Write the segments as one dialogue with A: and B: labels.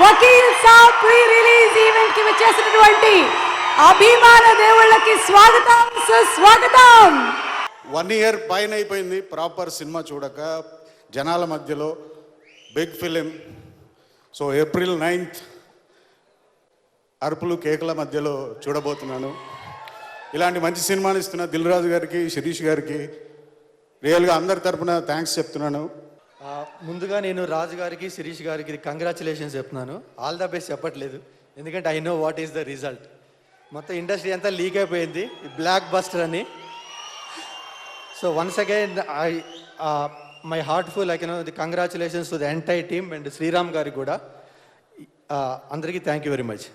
A: Vakeel Saab pre release event కి వచ్చేసినటువంటి అభిమాన దేవుళ్ళకి స్వాగతం సుస్వాగతం.
B: 1 year పైన అయిపోయింది ప్రాపర్ సినిమా చూడక, జనాల మధ్యలో big film. So April 9th అరుపులు కేకల మధ్యలో చూడబోతున్నాను. ఇలాంటి మంచి సినిమాని ఇస్తున్న దిల్ రాజు గారికి, శిరీష్ గారికి రియల్గా అందరి తరపున థ్యాంక్స్ చెప్తున్నాను.
C: ముందుగా నేను రాజు గారికి, శిరీష్ గారికి కంగ్రాచులేషన్స్ చెప్తున్నాను. ఆల్ ద బెస్ట్ చెప్పట్లేదు, ఎందుకంటే I know what is the result. మొత్తం ఇండస్ట్రీ అంతా లీక్ అయిపోయింది ఈ బ్లాక్ బస్టర్ అని. So once again my heartful the congratulations to the entire team and Sriram గారికి కూడా. అందరికీ థ్యాంక్ యూ వెరీ మచ్.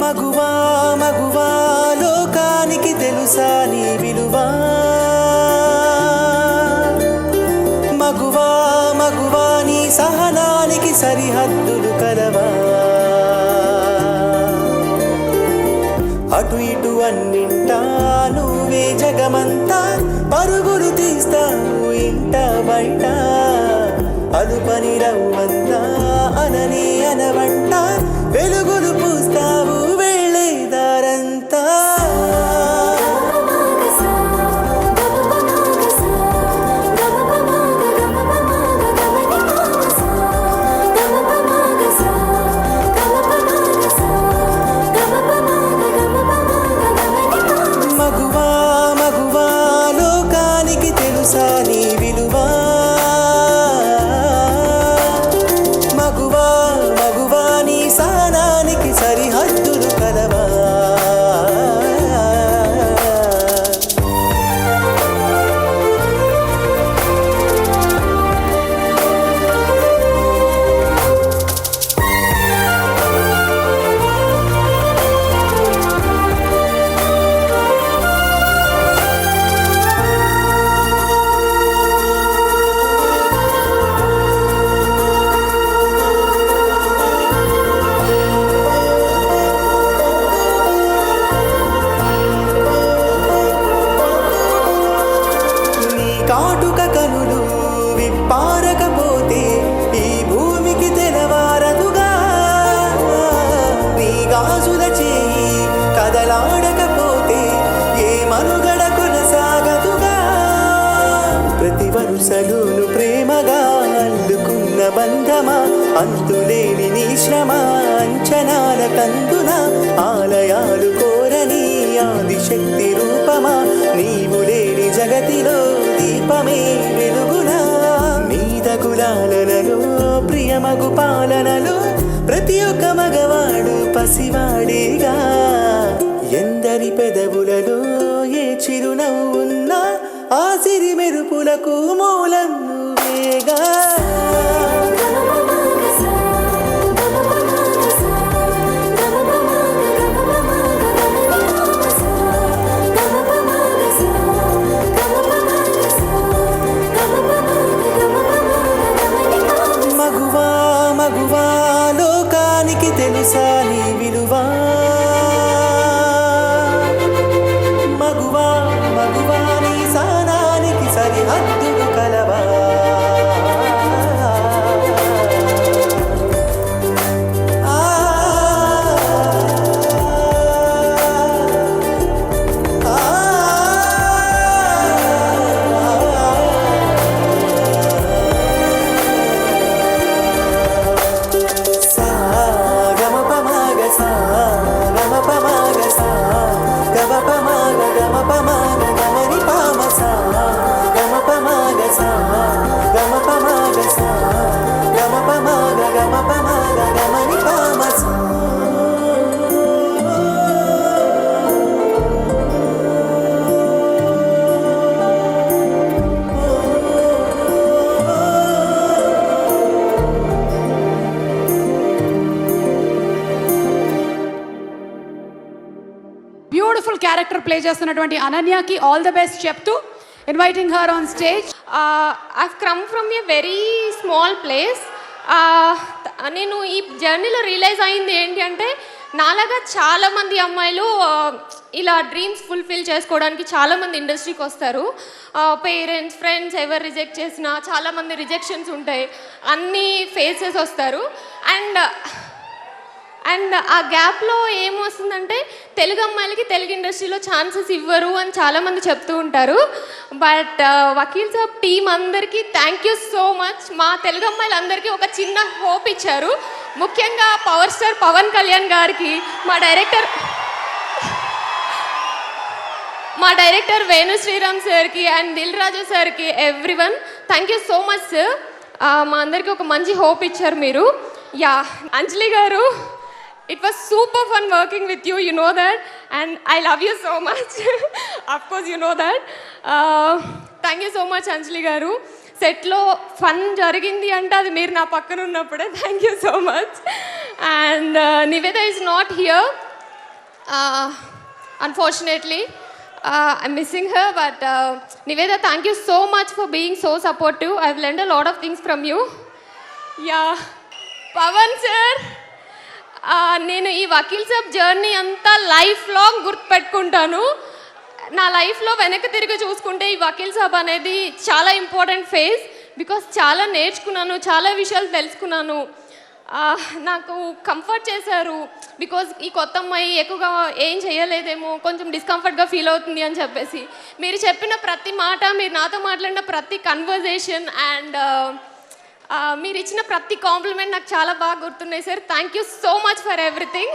D: మగువా మగువా లోకానికి తెలుసా నీ విలువా, మగువా మగువా నీ సహనానికి సరిహద్దులు కలవా, అటు ఇటు అన్నింటా నువ్వే జగమంతా, పరుగులు తీస్తావు ఇంట బయట, అదుపని రవ్వంతా అనని అనవంట, వెలుగులు పూస్తావు వెళ్ళేదారంతా. మగువా మగువా లోకానికి తెలుసా నీ విలువా, మగువా మగువా నీ సహనానికి సరిహద్దులు కలవా. కాటుక కనులు విప్పారకపోతే ఈ భూమికి తెలవారదుగా, నీ గాజుల చేయి కదలాడకపోతే ఏ మనుగడ కొనసాగదుగా, ప్రతి వరుసలోను ప్రేమగా అల్లుకున్న బంధమా, అంతులేని నీ శ్రమ అంచనాల కందున, ఆలయాలు కోరని ఆదిశక్తి రూపమా, నీవు లేని జగతిలో దీపమే వెలుగునా, నీద కులాలలో ప్రియమగు పాలనలో ప్రతి ఒక్క మగవాడు పసివాడేగా, ఎందరి పెదవులలో ఏ చిరునవ్వున్నా ఆ సిరి మెరుపులకు మూలం నువ్వేగా. మగువా మగువా లోకానికి తెలుసా నీ విలువా, మగువా మగువా నీ సహనానికి సరిహద్దులు కలవా.
A: బ్యూటిఫుల్ క్యారెక్టర్ ప్లే చేస్తున్నటువంటి అనన్యకి ఆల్ ద బెస్ట్ చెప్తూ inviting her on stage.
E: I've come from a very small place. నేను ఈ జర్నీలో రియలైజ్ అయింది ఏంటి అంటే, నాలాగా చాలామంది అమ్మాయిలు ఇలా డ్రీమ్స్ ఫుల్ఫిల్ చేసుకోవడానికి చాలామంది ఇండస్ట్రీకి వస్తారు. పేరెంట్స్, ఫ్రెండ్స్ ఎవరు రిజెక్ట్ చేసినా చాలామంది రిజెక్షన్స్ ఉంటాయి, అన్నీ ఫేసెస్ వస్తారు. అండ్ ఆ గ్యాప్లో ఏమొస్తుందంటే, తెలుగు అమ్మాయిలకి తెలుగు ఇండస్ట్రీలో ఛాన్సెస్ ఇవ్వరు అని చాలామంది చెప్తూ ఉంటారు. బట్ వకీల్ సాబ్ టీం అందరికీ థ్యాంక్ యూ సో మచ్. మా తెలుగు అమ్మాయిలందరికీ ఒక చిన్న హోప్ ఇచ్చారు. ముఖ్యంగా పవర్ స్టార్ పవన్ కళ్యాణ్ గారికి, మా డైరెక్టర్ వేణు శ్రీరామ్ సార్కి అండ్ దిల్ రాజు సార్కి, everyone thank you so much sir. మా అందరికీ ఒక మంచి హోప్ ఇచ్చారు మీరు. యా, అంజలి గారు, it was super fun working with you, you know that, and I love you so much. Of course you know that. Thank you so much Anjali garu. Set lo fun jarigindi ante adi meer na pakkana unnappude. Thank you so much. And Niveda is not here, unfortunately. I'm missing her, but Niveda, thank you so much for being so supportive. I've learned a lot of things from you. Yeah, Pavan sir, నేను ఈ Vakeel Saab journey అంతా life long గుర్తుపెట్టుకుంటాను. నా లైఫ్లో వెనక్కి తిరిగి చూసుకుంటే ఈ వకీల్ సాబ్ అనేది చాలా ఇంపార్టెంట్ ఫేజ్. బికాస్ చాలా నేర్చుకున్నాను, చాలా విషయాలు తెలుసుకున్నాను. నాకు కంఫర్ట్ చేశారు. బికాజ్ ఈ కొత్త అమ్మాయి ఎక్కువగా ఏం చేయలేదేమో, కొంచెం డిస్కంఫర్ట్గా ఫీల్ అవుతుంది అని చెప్పేసి మీరు చెప్పిన ప్రతి మాట, మీరు నాతో మాట్లాడిన ప్రతి కన్వర్జేషన్ అండ్ మీరు ఇచ్చిన ప్రతి కాంప్లిమెంట్ నాకు చాలా బాగా గుర్తున్నాయి sir. Thank you so much for everything.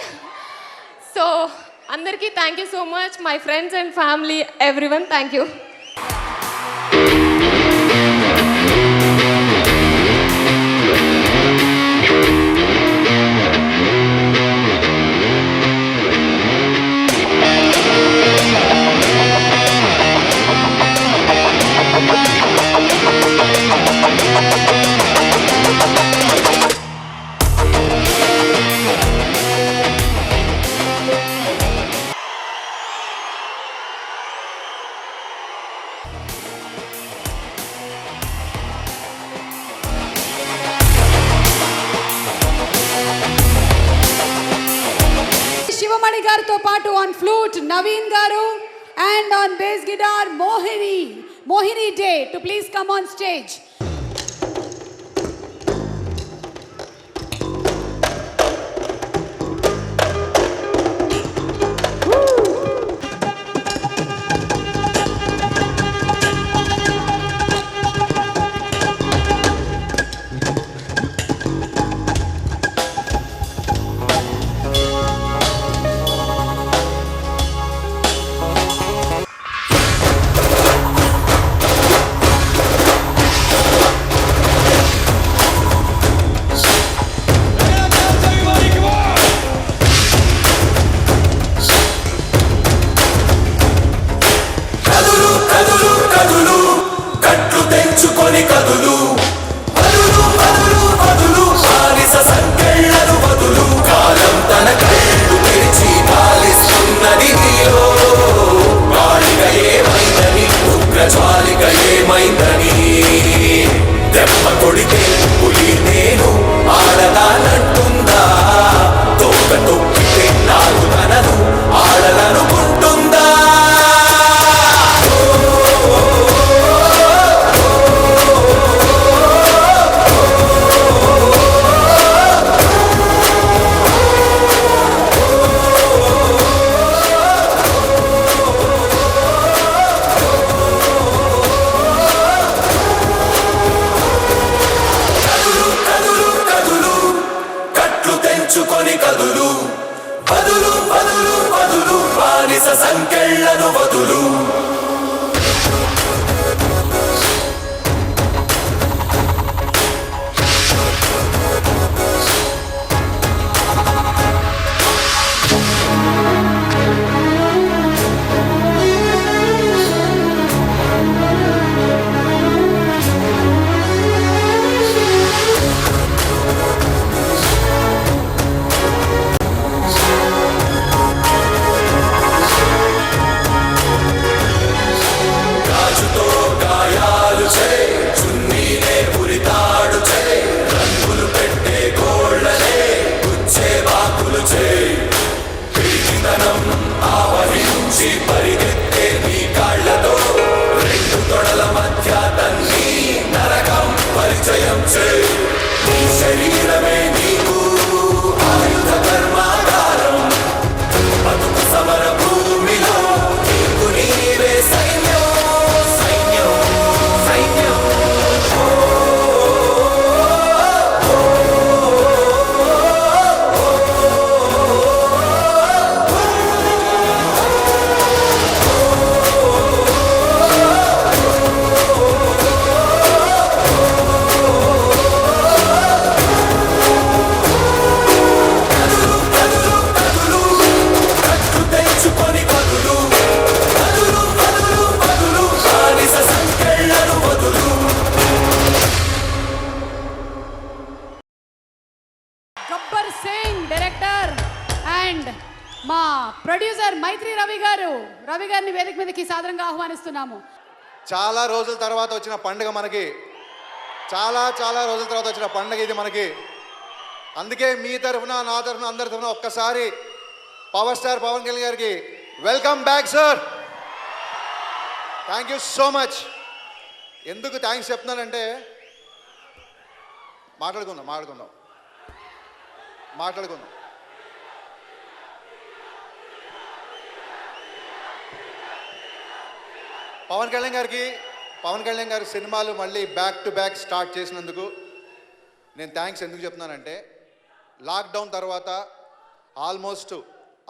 E: So అందరికీ thank you so much, my friends and family, everyone thank you.
A: Sivamani గారితో పాటు on flute Naveen garu and on bass guitar Mohini Dey too please come on stage.
D: నుంచి పరిగెత్తే నీ కాళ్ళతో రెండు తొడల మధ్య తన్ని నరకం పరిచయం చే నీ శరీరమే నీకు ఆయుధ కర్మాగారం బతుకు సమర భూమిలో నీకు నీవే సైన్యం సైన్యం సైన్యం తెచ్చుకొని కదులు కదులు కదులు కదులు బానిస సంకెళ్ళను వదులు
A: గబ్బర్ సింగ్ డైరెక్టర్ అండ్ మా ప్రొడ్యూసర్ మైత్రి రవి గారిని వేదిక మీదకి సాదరంగా ఆహ్వానిస్తున్నాము.
B: చాలా రోజుల తర్వాత వచ్చిన పండుగ మనకి, చాలా రోజుల తర్వాత వచ్చిన పండుగ ఇది మనకి. అందుకే మీ తరఫున నా తరఫున అందరి తరఫున ఒక్కసారి పవర్ స్టార్ పవన్ కళ్యాణ్ గారికి welcome back sir. Thank you so much. ఎందుకు థ్యాంక్స్ చెప్తున్నానంటే మాట్లాడుకుందాం పవన్ కళ్యాణ్ గారి సినిమాలు మళ్ళీ బ్యాక్ టు బ్యాక్ స్టార్ట్ చేసినందుకు నేను థ్యాంక్స్ ఎందుకు చెప్తున్నానంటే, లాక్డౌన్ తర్వాత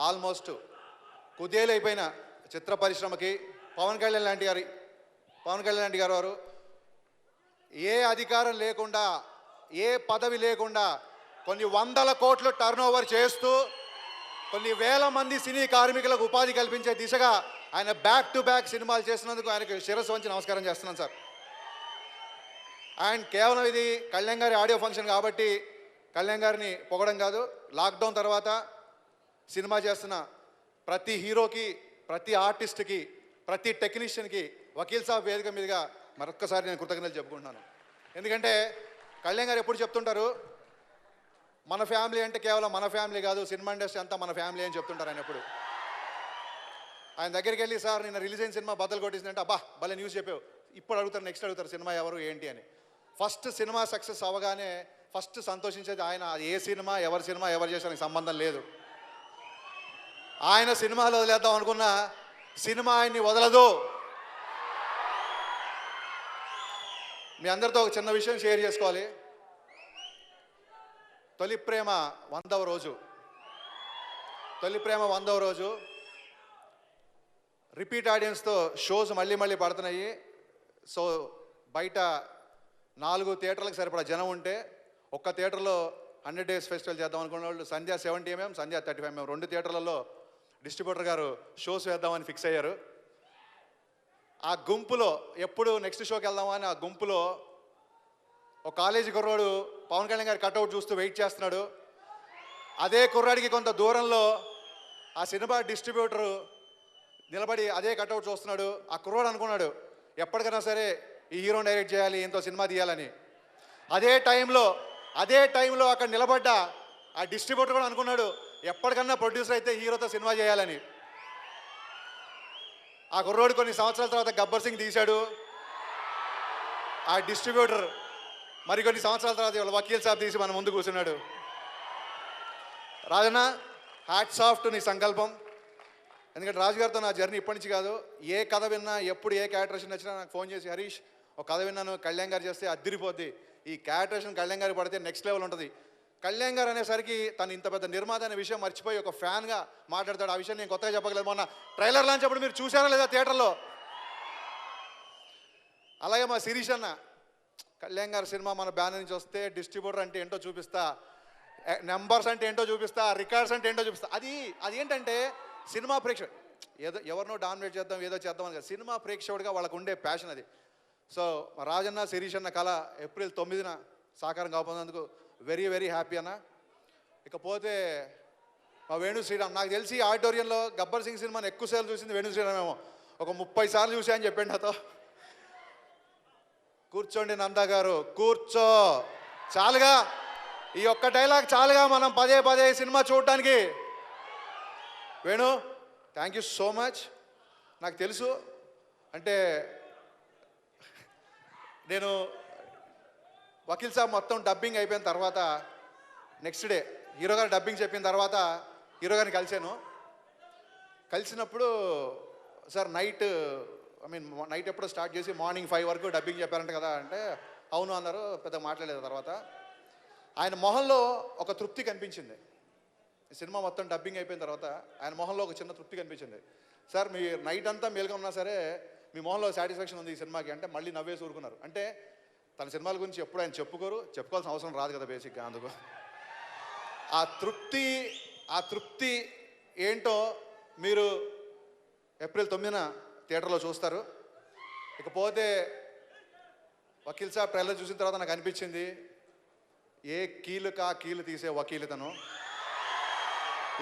B: ఆల్మోస్ట్ కుదేలైపోయిన చిత్ర పరిశ్రమకి పవన్ కళ్యాణ్ లాంటి గారు వారు ఏ అధికారం లేకుండా, ఏ పదవి లేకుండా కొన్ని వందల కోట్లు టర్న్ ఓవర్ చేస్తూ కొన్ని వేల మంది సినీ కార్మికులకు ఉపాధి కల్పించే దిశగా ఆయన బ్యాక్ టు బ్యాక్ సినిమాలు చేసినందుకు ఆయనకు శిరస్సు వంచి నమస్కారం చేస్తున్నాను సార్. అండ్ కేవలం ఇది కళ్యాణ్ గారి ఆడియో ఫంక్షన్ కాబట్టి కళ్యాణ్ గారిని పొగడం కాదు, లాక్డౌన్ తర్వాత సినిమా చేస్తున్న ప్రతి హీరోకి, ప్రతి ఆర్టిస్ట్కి, ప్రతి టెక్నీషియన్కి వకీల్ సాబ్ వేదిక మీదుగా మరొక్కసారి నేను కృతజ్ఞతలు చెప్పుకుంటున్నాను. ఎందుకంటే కళ్యాణ్ గారు ఎప్పుడు చెప్తుంటారు, మన ఫ్యామిలీ అంటే కేవలం మన ఫ్యామిలీ కాదు, సినిమా ఇండస్ట్రీ అంతా మన ఫ్యామిలీ అని చెప్తుంటారు ఆయన ఎప్పుడు. ఆయన దగ్గరికి వెళ్ళి, సార్ నిన్న రిలీజ్ అయిన సినిమా బద్దలు కొట్టేసిందంటే, అబ్బా భలే న్యూస్ చెప్పావు, ఇప్పుడు అడుగుతారు, నెక్స్ట్ అడుగుతారు సినిమా ఎవరు ఏంటి అని. ఫస్ట్ సినిమా సక్సెస్ అవ్వగానే ఫస్ట్ సంతోషించేది ఆయన. ఏ సినిమా ఎవరు చేసానికి సంబంధం లేదు. ఆయన సినిమాలు వదిలేద్దాం అనుకున్న సినిమా ఆయన్ని వదలదు. మీ అందరితో ఒక చిన్న విషయం షేర్ చేసుకోవాలి. తొలి ప్రేమ 100వ రోజు రిపీట్ ఆడియన్స్తో షోస్ మళ్ళీ పడుతున్నాయి. సో బయట 4 థియేటర్లకు సరిపడా జనం ఉంటే ఒక్క థియేటర్లో 100 డేస్ ఫెస్టివల్ చేద్దాం అనుకున్న వాళ్ళు సంధ్య 70 mm, సంధ్య 35 mm 2 థియేటర్లలో డిస్ట్రిబ్యూటర్ గారు షోస్ వేద్దామని ఫిక్స్ అయ్యారు. ఆ గుంపులో ఎప్పుడు నెక్స్ట్ షోకి వెళ్దామా అని ఆ గుంపులో ఒక కాలేజీ కుర్రాడు పవన్ కళ్యాణ్ గారి కట్అవుట్ చూస్తూ వెయిట్ చేస్తున్నాడు. అదే కుర్రాడికి కొంత దూరంలో ఆ సినిమా డిస్ట్రిబ్యూటరు నిలబడి అదే కట్అవుట్ చూస్తున్నాడు. ఆ కుర్రాడు అనుకున్నాడు, ఎప్పటికైనా సరే ఈ హీరోని డైరెక్ట్ చేయాలి, ఎంతో సినిమా తీయాలని. అదే టైంలో అక్కడ నిలబడ్డ ఆ డిస్ట్రిబ్యూటర్ కూడా అనుకున్నాడు, ఎప్పటికన్నా ప్రొడ్యూసర్ అయితే హీరోతో సినిమా చేయాలని. ఆ కుర్రోడు కొన్ని సంవత్సరాల తర్వాత గబ్బర్ సింగ్ తీశాడు. ఆ డిస్ట్రిబ్యూటర్ మరికొన్ని సంవత్సరాల తర్వాత ఇవాళ వకీల్ సాబ్ తీసి మన ముందు కూర్చున్నాడు. రాజన్న, హ్యాట్స్ ఆఫ్ టు నీ సంకల్పం. ఎందుకంటే రాజుగారితో నా జర్నీ ఇప్పటి నుంచి కాదు, ఏ కథ విన్నా, ఎప్పుడు ఏ క్యారెక్టరేషన్ వచ్చినా నాకు ఫోన్ చేసి, హరీష్ ఒక కథ విన్నాను, కళ్యాణ్ గారు చేస్తే అద్దిరిపోద్ది, ఈ క్యారెక్టరేషన్ కళ్యాణ్ గారికి పడితే నెక్స్ట్ లెవెల్ ఉంటుంది. కళ్యాణ్ గారు అనేసరికి తను ఇంత పెద్ద నిర్మాత అనే విషయం మర్చిపోయి ఒక ఫ్యాన్గా మాట్లాడతాడు. ఆ విషయం నేను కొత్తగా చెప్పగలేదు. మొన్న ట్రైలర్ లాంచ్ అప్పుడు మీరు చూసారా లేదా థియేటర్లో? అలాగే మా శిరీష్ అన్న, కళ్యాణ్ గారి సినిమా మన బ్యానర్ నుంచి వస్తే డిస్ట్రిబ్యూటర్ అంటే ఏంటో చూపిస్తా, నెంబర్స్ అంటే ఏంటో చూపిస్తా, రికార్డ్స్ అంటే ఏంటో చూపిస్తా. అది ఏంటంటే సినిమా ప్రేక్షకుడు ఏదో ఎవరినో డామినేట్ చేద్దాం, ఏదో చేద్దాం అని కాదు, సినిమా ప్రేక్షకుడిగా వాళ్ళకు ఉండే ప్యాషన్ అది. సో రాజన్న, శిరీష్ అన్న కళ ఏప్రిల్ 9న సాకారం కాబోతున్నందుకు వెరీ హ్యాపీ అన్న. ఇకపోతే మా వేణు శ్రీరామ్, నాకు తెలిసి ఆడిటోరియంలో గబ్బర్ సింగ్ సినిమాని ఎక్కువసార్లు చూసింది వేణు శ్రీరామ్ ఏమో, ఒక 30 సార్లు చూసా అని చెప్పండి నాతో. కూర్చోండి నందా గారు, కూర్చో, చాలుగా ఈ ఒక్క డైలాగ్ చాలుగా మనం పదే సినిమా చూడటానికి. Venu, thank you so much. నాకు తెలుసు అంటే నేను వకీల్ సాబ్ మొత్తం డబ్బింగ్ అయిపోయిన తర్వాత నెక్స్ట్ డే హీరో గారు డబ్బింగ్ చెప్పిన తర్వాత హీరో గారిని కలిసినప్పుడు సార్ నైట్ ఎప్పుడో స్టార్ట్ చేసి మార్నింగ్ 5 వరకు డబ్బింగ్ చెప్పారంట కదా అంటే అవును అన్నారు. పెద్దగా మాట్లాడలేదు. తర్వాత ఆయన మొహంలో ఒక తృప్తి కనిపించింది. సినిమా మొత్తం డబ్బింగ్ అయిపోయిన తర్వాత ఆయన మొహంలో ఒక చిన్న తృప్తి కనిపించింది. సార్ మీ నైట్ అంతా మేలుగా ఉన్నా సరే మీ మొహంలో సాటిస్ఫాక్షన్ ఉంది ఈ సినిమాకి అంటే మళ్ళీ నవ్వేసి ఊరుకున్నారు. అంటే తన సినిమాల గురించి ఎప్పుడు ఆయన చెప్పుకోవాల్సిన అవసరం రాదు కదా బేసిక్గా. అందుకు ఆ తృప్తి ఏంటో మీరు ఏప్రిల్ 9న థియేటర్లో చూస్తారు. ఇకపోతే వకీల్ సాబ్ ట్రైలర్ చూసిన తర్వాత నాకు అనిపించింది ఏ కీలు తీసే వకీలుతను.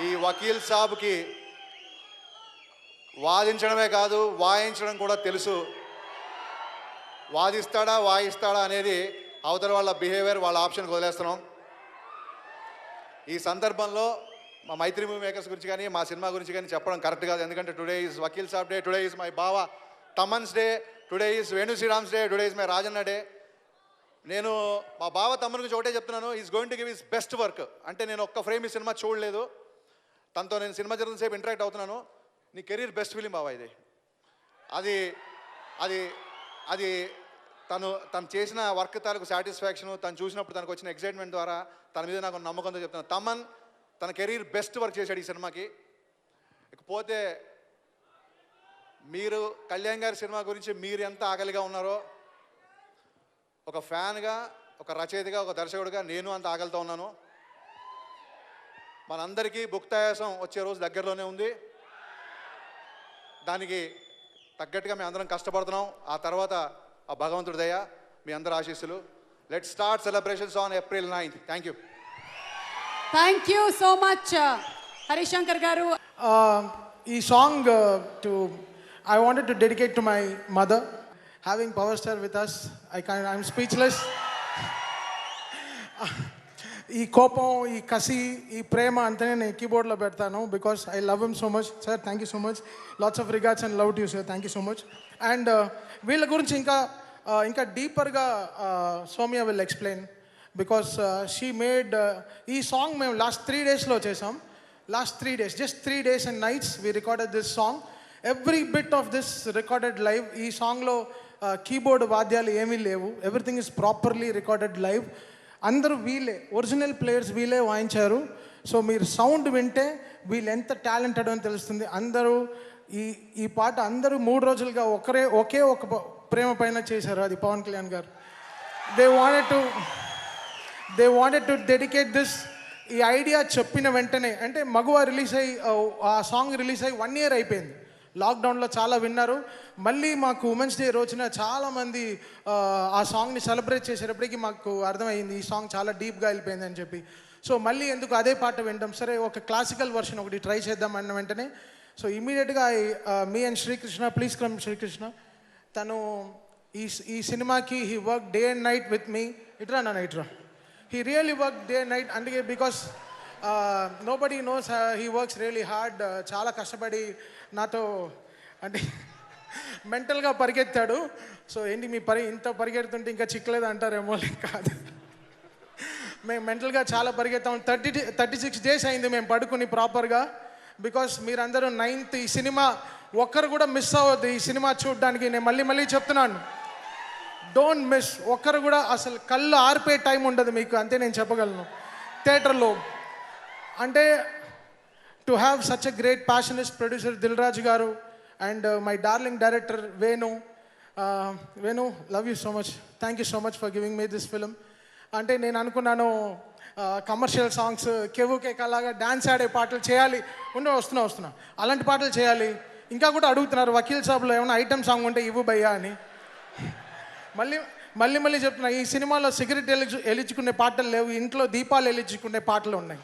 B: ఈ వకీల్ సాబ్కి వాదించడమే కాదు వాయించడం కూడా తెలుసు. వాయిస్తాడా అనేది అవతల వాళ్ళ బిహేవియర్ వాళ్ళ ఆప్షన్కి వదిలేస్తున్నాం. ఈ సందర్భంలో మా మైత్రి మూవీ మేకర్స్ గురించి కానీ మా సినిమా గురించి కానీ చెప్పడం కరెక్ట్ కాదు. ఎందుకంటే today is Vakeel Saab day, today is my బావ Thaman's day, today is Venu Sriram's day, today is my Rajanna day. నేను మా బావ తమ్మన్ గురించి ఒకటే చెప్తున్నాను, is going to give is best work. అంటే నేను ఒక్క ఫ్రేమ్ ఈ సినిమా చూడలేదు, తనతో నేను సినిమా జరుగుతున్న సేపు ఇంటరాక్ట్ అవుతున్నాను. నీ కెరీర్ బెస్ట్ ఫిలిం బావా ఇది. అది అది అది తను చేసిన వర్క్ తాలూకు సాటిస్ఫాక్షను, తను చూసినప్పుడు తనకు వచ్చిన ఎక్సైట్మెంట్ ద్వారా తన మీద నాకు నమ్మకంతో చెప్తున్నాను. తమన్ తన కెరీర్ బెస్ట్ వర్క్ చేశాడు ఈ సినిమాకి. ఇకపోతే మీరు కళ్యాణ్ గారి సినిమా గురించి మీరు ఎంత ఆకలిగా ఉన్నారో ఒక ఫ్యాన్గా, ఒక రచయితగా, ఒక దర్శకుడిగా నేను అంత ఆకలితో ఉన్నాను. మనందరికీ భుక్తాయాసం వచ్చే రోజు దగ్గరలోనే ఉంది. దానికి తగ్గట్టుగా మేము అందరం కష్టపడుతున్నాం. ఆ తర్వాత ఆ భగవంతుడి దయ, మీ అందరి ఆశీస్సులు. Let's start celebrations on April 9th. Thank you.
A: Thank you so much Harishankar గారు.
F: ఈ song I wanted to dedicate to my mother. Having Power Star with us, I'm speechless. ఈ కోపం, ఈ కసి, ఈ ప్రేమ అంతనే నేను కీబోర్డ్లో పెడతాను because I love him so much. Sir thank you so much. Lots of regards and love to you sir. Thank you so much. And వీళ్ళ గురించి ఇంకా డీపర్గా Soumya will explain because she made ఈ సాంగ్ మేము లాస్ట్ 3 daysలో చేసాం. Last 3 days, just 3 days and nights we recorded this song. Every bit of this recorded live. ఈ సాంగ్లో కీబోర్డ్ వాద్యాలు ఏమీ లేవు. Everything is properly recorded live. అందరూ వీళ్ళే, ఒరిజినల్ ప్లేయర్స్ వీళ్ళే వాయించారు. సో మీరు సౌండ్ వింటే వీళ్ళు ఎంత టాలెంటెడ్ అని తెలుస్తుంది. అందరూ ఈ పాట అందరూ 3 రోజులుగా ఒకే ఒక ప్రేమ పైన చేశారు, అది పవన్ కళ్యాణ్ గారు. They wanted to dedicate this. ఈ ఐడియా చెప్పిన వెంటనే, అంటే మగువ రిలీజ్ అయ్యి ఆ సాంగ్ రిలీజ్ అయ్యి 1 year అయిపోయింది. లాక్డౌన్లో చాలా విన్నారు. మళ్ళీ మాకు ఉమెన్స్ డే రోజున చాలామంది ఆ సాంగ్ని సెలబ్రేట్ చేసేటప్పటికి మాకు అర్థమైంది ఈ సాంగ్ చాలా డీప్గా వెళ్ళిపోయింది అని చెప్పి. సో మళ్ళీ ఎందుకు అదే పాట వింటాం, సరే ఒక క్లాసికల్ వర్షన్ ఒకటి ట్రై చేద్దాం అన్న వెంటనే సో ఇమీడియట్గా me and Srikrishna, please come Srikrishna, తను ఈ సినిమాకి he work day and night with me. ఇట్రా నా ఇట్రా. He really work day and night. అందుకే because nobody knows he works really hard. చాలా కష్టపడి నాతో అంటే మెంటల్గా పరిగెత్తాడు. సో ఏంటి మీ ఇంత పరిగెడుతుంటే ఇంకా చిక్కలేదు అంటారేమో, కాదు, మేము మెంటల్గా చాలా పరిగెత్తాం. 36 days అయింది మేము పడుకుని ప్రాపర్గా. బికాస్ మీరందరూ 9th ఈ సినిమా ఒక్కరు కూడా మిస్ అవ్వద్దు. ఈ సినిమా చూడడానికి నేను మళ్ళీ చెప్తున్నాను, డోంట్ మిస్. ఒక్కరు కూడా అసలు కళ్ళు ఆర్పే టైం ఉండదు మీకు, అంతే నేను చెప్పగలను. థియేటర్లో అంటే to have such a great passionate producer Dil Raju garu and my darling director Venu. Love you so much. Thank you so much for giving me this film. అంటే నేను అనుకున్నాను కమర్షియల్ సాంగ్స్, కెవు కేకలాగా డ్యాన్స్ ఆడే పాటలు చేయాలి. వస్తున్నా అలాంటి పాటలు చేయాలి. ఇంకా కూడా అడుగుతున్నారు వకీల్ సాబ్లో ఏమైనా ఐటమ్ సాంగ్ ఉంటే ఇవ్వు భయ్యా అని. మళ్ళీ చెప్తున్నా, ఈ సినిమాలో సిగరెట్ వెలిగించుకునే పాటలు లేవు, ఇంట్లో దీపాలు వెలిగించుకునే పాటలు ఉన్నాయి.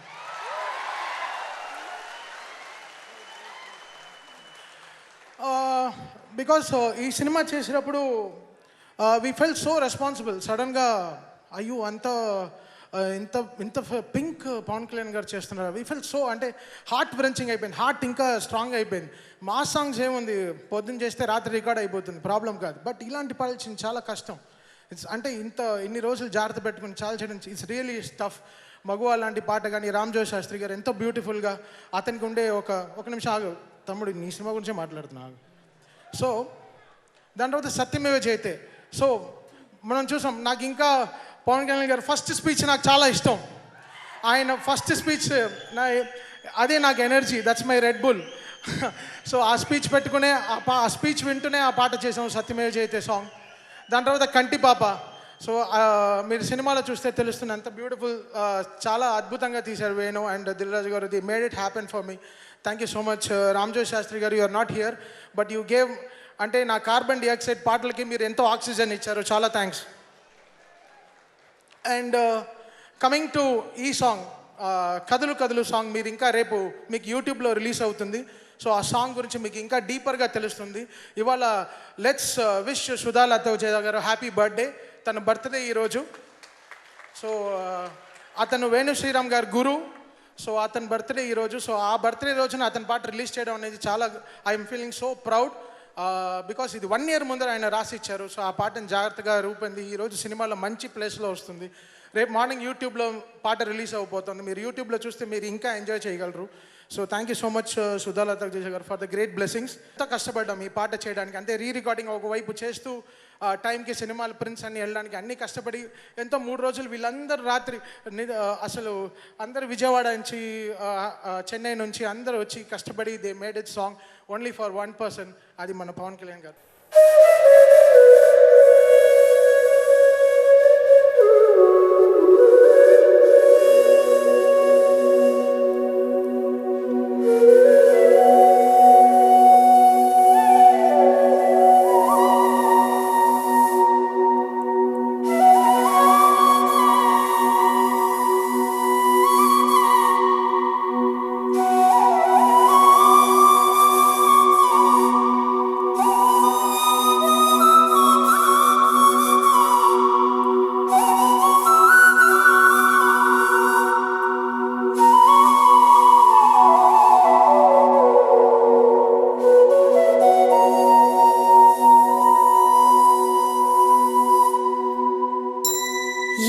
F: బికాస్ ఈ సినిమా చేసేటప్పుడు వీ ఫెల్ సో రెస్పాన్సిబుల్. సడన్గా అయ్యో అంత ఇంత ఇంత పింక్ పవన్ కళ్యాణ్ గారు చేస్తున్నారు. వి ఫెల్ సో అంటే హార్ట్ వ్రెంచింగ్ అయిపోయింది, హార్ట్ ఇంకా స్ట్రాంగ్ అయిపోయింది. మా సాంగ్స్ ఏముంది, పొద్దున్న చేస్తే రాత్రి రికార్డ్ అయిపోతుంది, ప్రాబ్లం కాదు. బట్ ఇలాంటి పాల్చిన చాలా కష్టం. అంటే ఇన్ని రోజులు జాగ్రత్త పెట్టుకుని చాలా చేయడం ఇట్స్ రియలీ టఫ్. మగువా లాంటి పాట కానీ రామ్జో శాస్త్రి గారు ఎంతో బ్యూటిఫుల్గా, అతనికి ఉండే ఒక నిమిషం ఆగు తమ్ముడు, నీ సినిమా గురించే మాట్లాడుతున్నాను. సో దాని తర్వాత సత్యమేవ జయతే. సో మనం చూసాం, నాకు ఇంకా పవన్ కళ్యాణ్ గారు ఫస్ట్ స్పీచ్ నాకు చాలా ఇష్టం. ఆయన ఫస్ట్ స్పీచ్ అదే నాకు energy, that's my red bull. So ఆ స్పీచ్ పెట్టుకునే ఆ స్పీచ్ వింటూనే ఆ పాట చేసాం, సత్యమేవ జయతే సాంగ్. దాని తర్వాత కంటి పాప. సో మీరు సినిమాలో చూస్తే తెలుస్తుంది ఎంత బ్యూటిఫుల్, చాలా అద్భుతంగా తీశారు Venu and Dilraju garu. They made it happen for me. Thank you so much Ramjo Shastri garu. You are not here but you gave, అంటే నా కార్బన్ డైఆక్సైడ్ పాటలకి మీరు ఎంతో ఆక్సిజన్ ఇచ్చారు, చాలా థ్యాంక్స్. అండ్ కమింగ్ టు ఈ సాంగ్, కదులు కదులు సాంగ్, మీరు ఇంకా రేపు మీకు యూట్యూబ్లో రిలీజ్ అవుతుంది. సో ఆ సాంగ్ గురించి మీకు ఇంకా డీపర్గా తెలుస్తుంది. ఇవాళ లెట్స్ విష్ సుధా లతోజయ గారు హ్యాపీ బర్త్డే. తన బర్త్డే ఈరోజు. సో అతను వేణు శ్రీరామ్ గారు గురు. సో అతని బర్త్డే ఈరోజు. సో ఆ బర్త్డే రోజున అతని పాట రిలీజ్ చేయడం అనేది చాలా, I'm feeling so proud. Because ఇది 1 year ముందర ఆయన రాసి ఇచ్చారు. సో ఆ పాటను జాగ్రత్తగా రూపొంది ఈరోజు సినిమాలో మంచి ప్లేస్లో వస్తుంది. రేపు మార్నింగ్ యూట్యూబ్లో పాట రిలీజ్ అయిపోతుంది. మీరు యూట్యూబ్లో చూస్తే మీరు ఇంకా ఎంజాయ్ చేయగలరు. So thank you so much Sudha లతోజయ garu for the great blessings. ఎంతో కష్టపడ్డాం ఈ పాట చేయడానికి. అంటే రికార్డింగ్ ఒకవైపు చేస్తూ టైంకి సినిమాలు ప్రింట్స్ అన్ని వెళ్ళడానికి అన్నీ కష్టపడి ఎంతో 3 రోజులు వీళ్ళందరూ రాత్రి అసలు అందరు విజయవాడ నుంచి చెన్నై నుంచి అందరూ వచ్చి కష్టపడి they made it song only for 1 person. అది మన పవన్ కళ్యాణ్ గారు.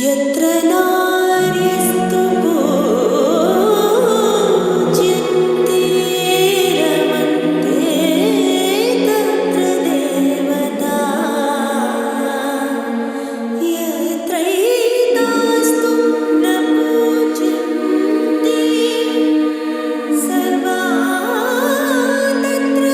G: यत्र नार्यस्तु पूज्यन्ते रमन्ते तत्र देवता यत्रैतास्तु न पूज्यन्ते सर्वा तत्र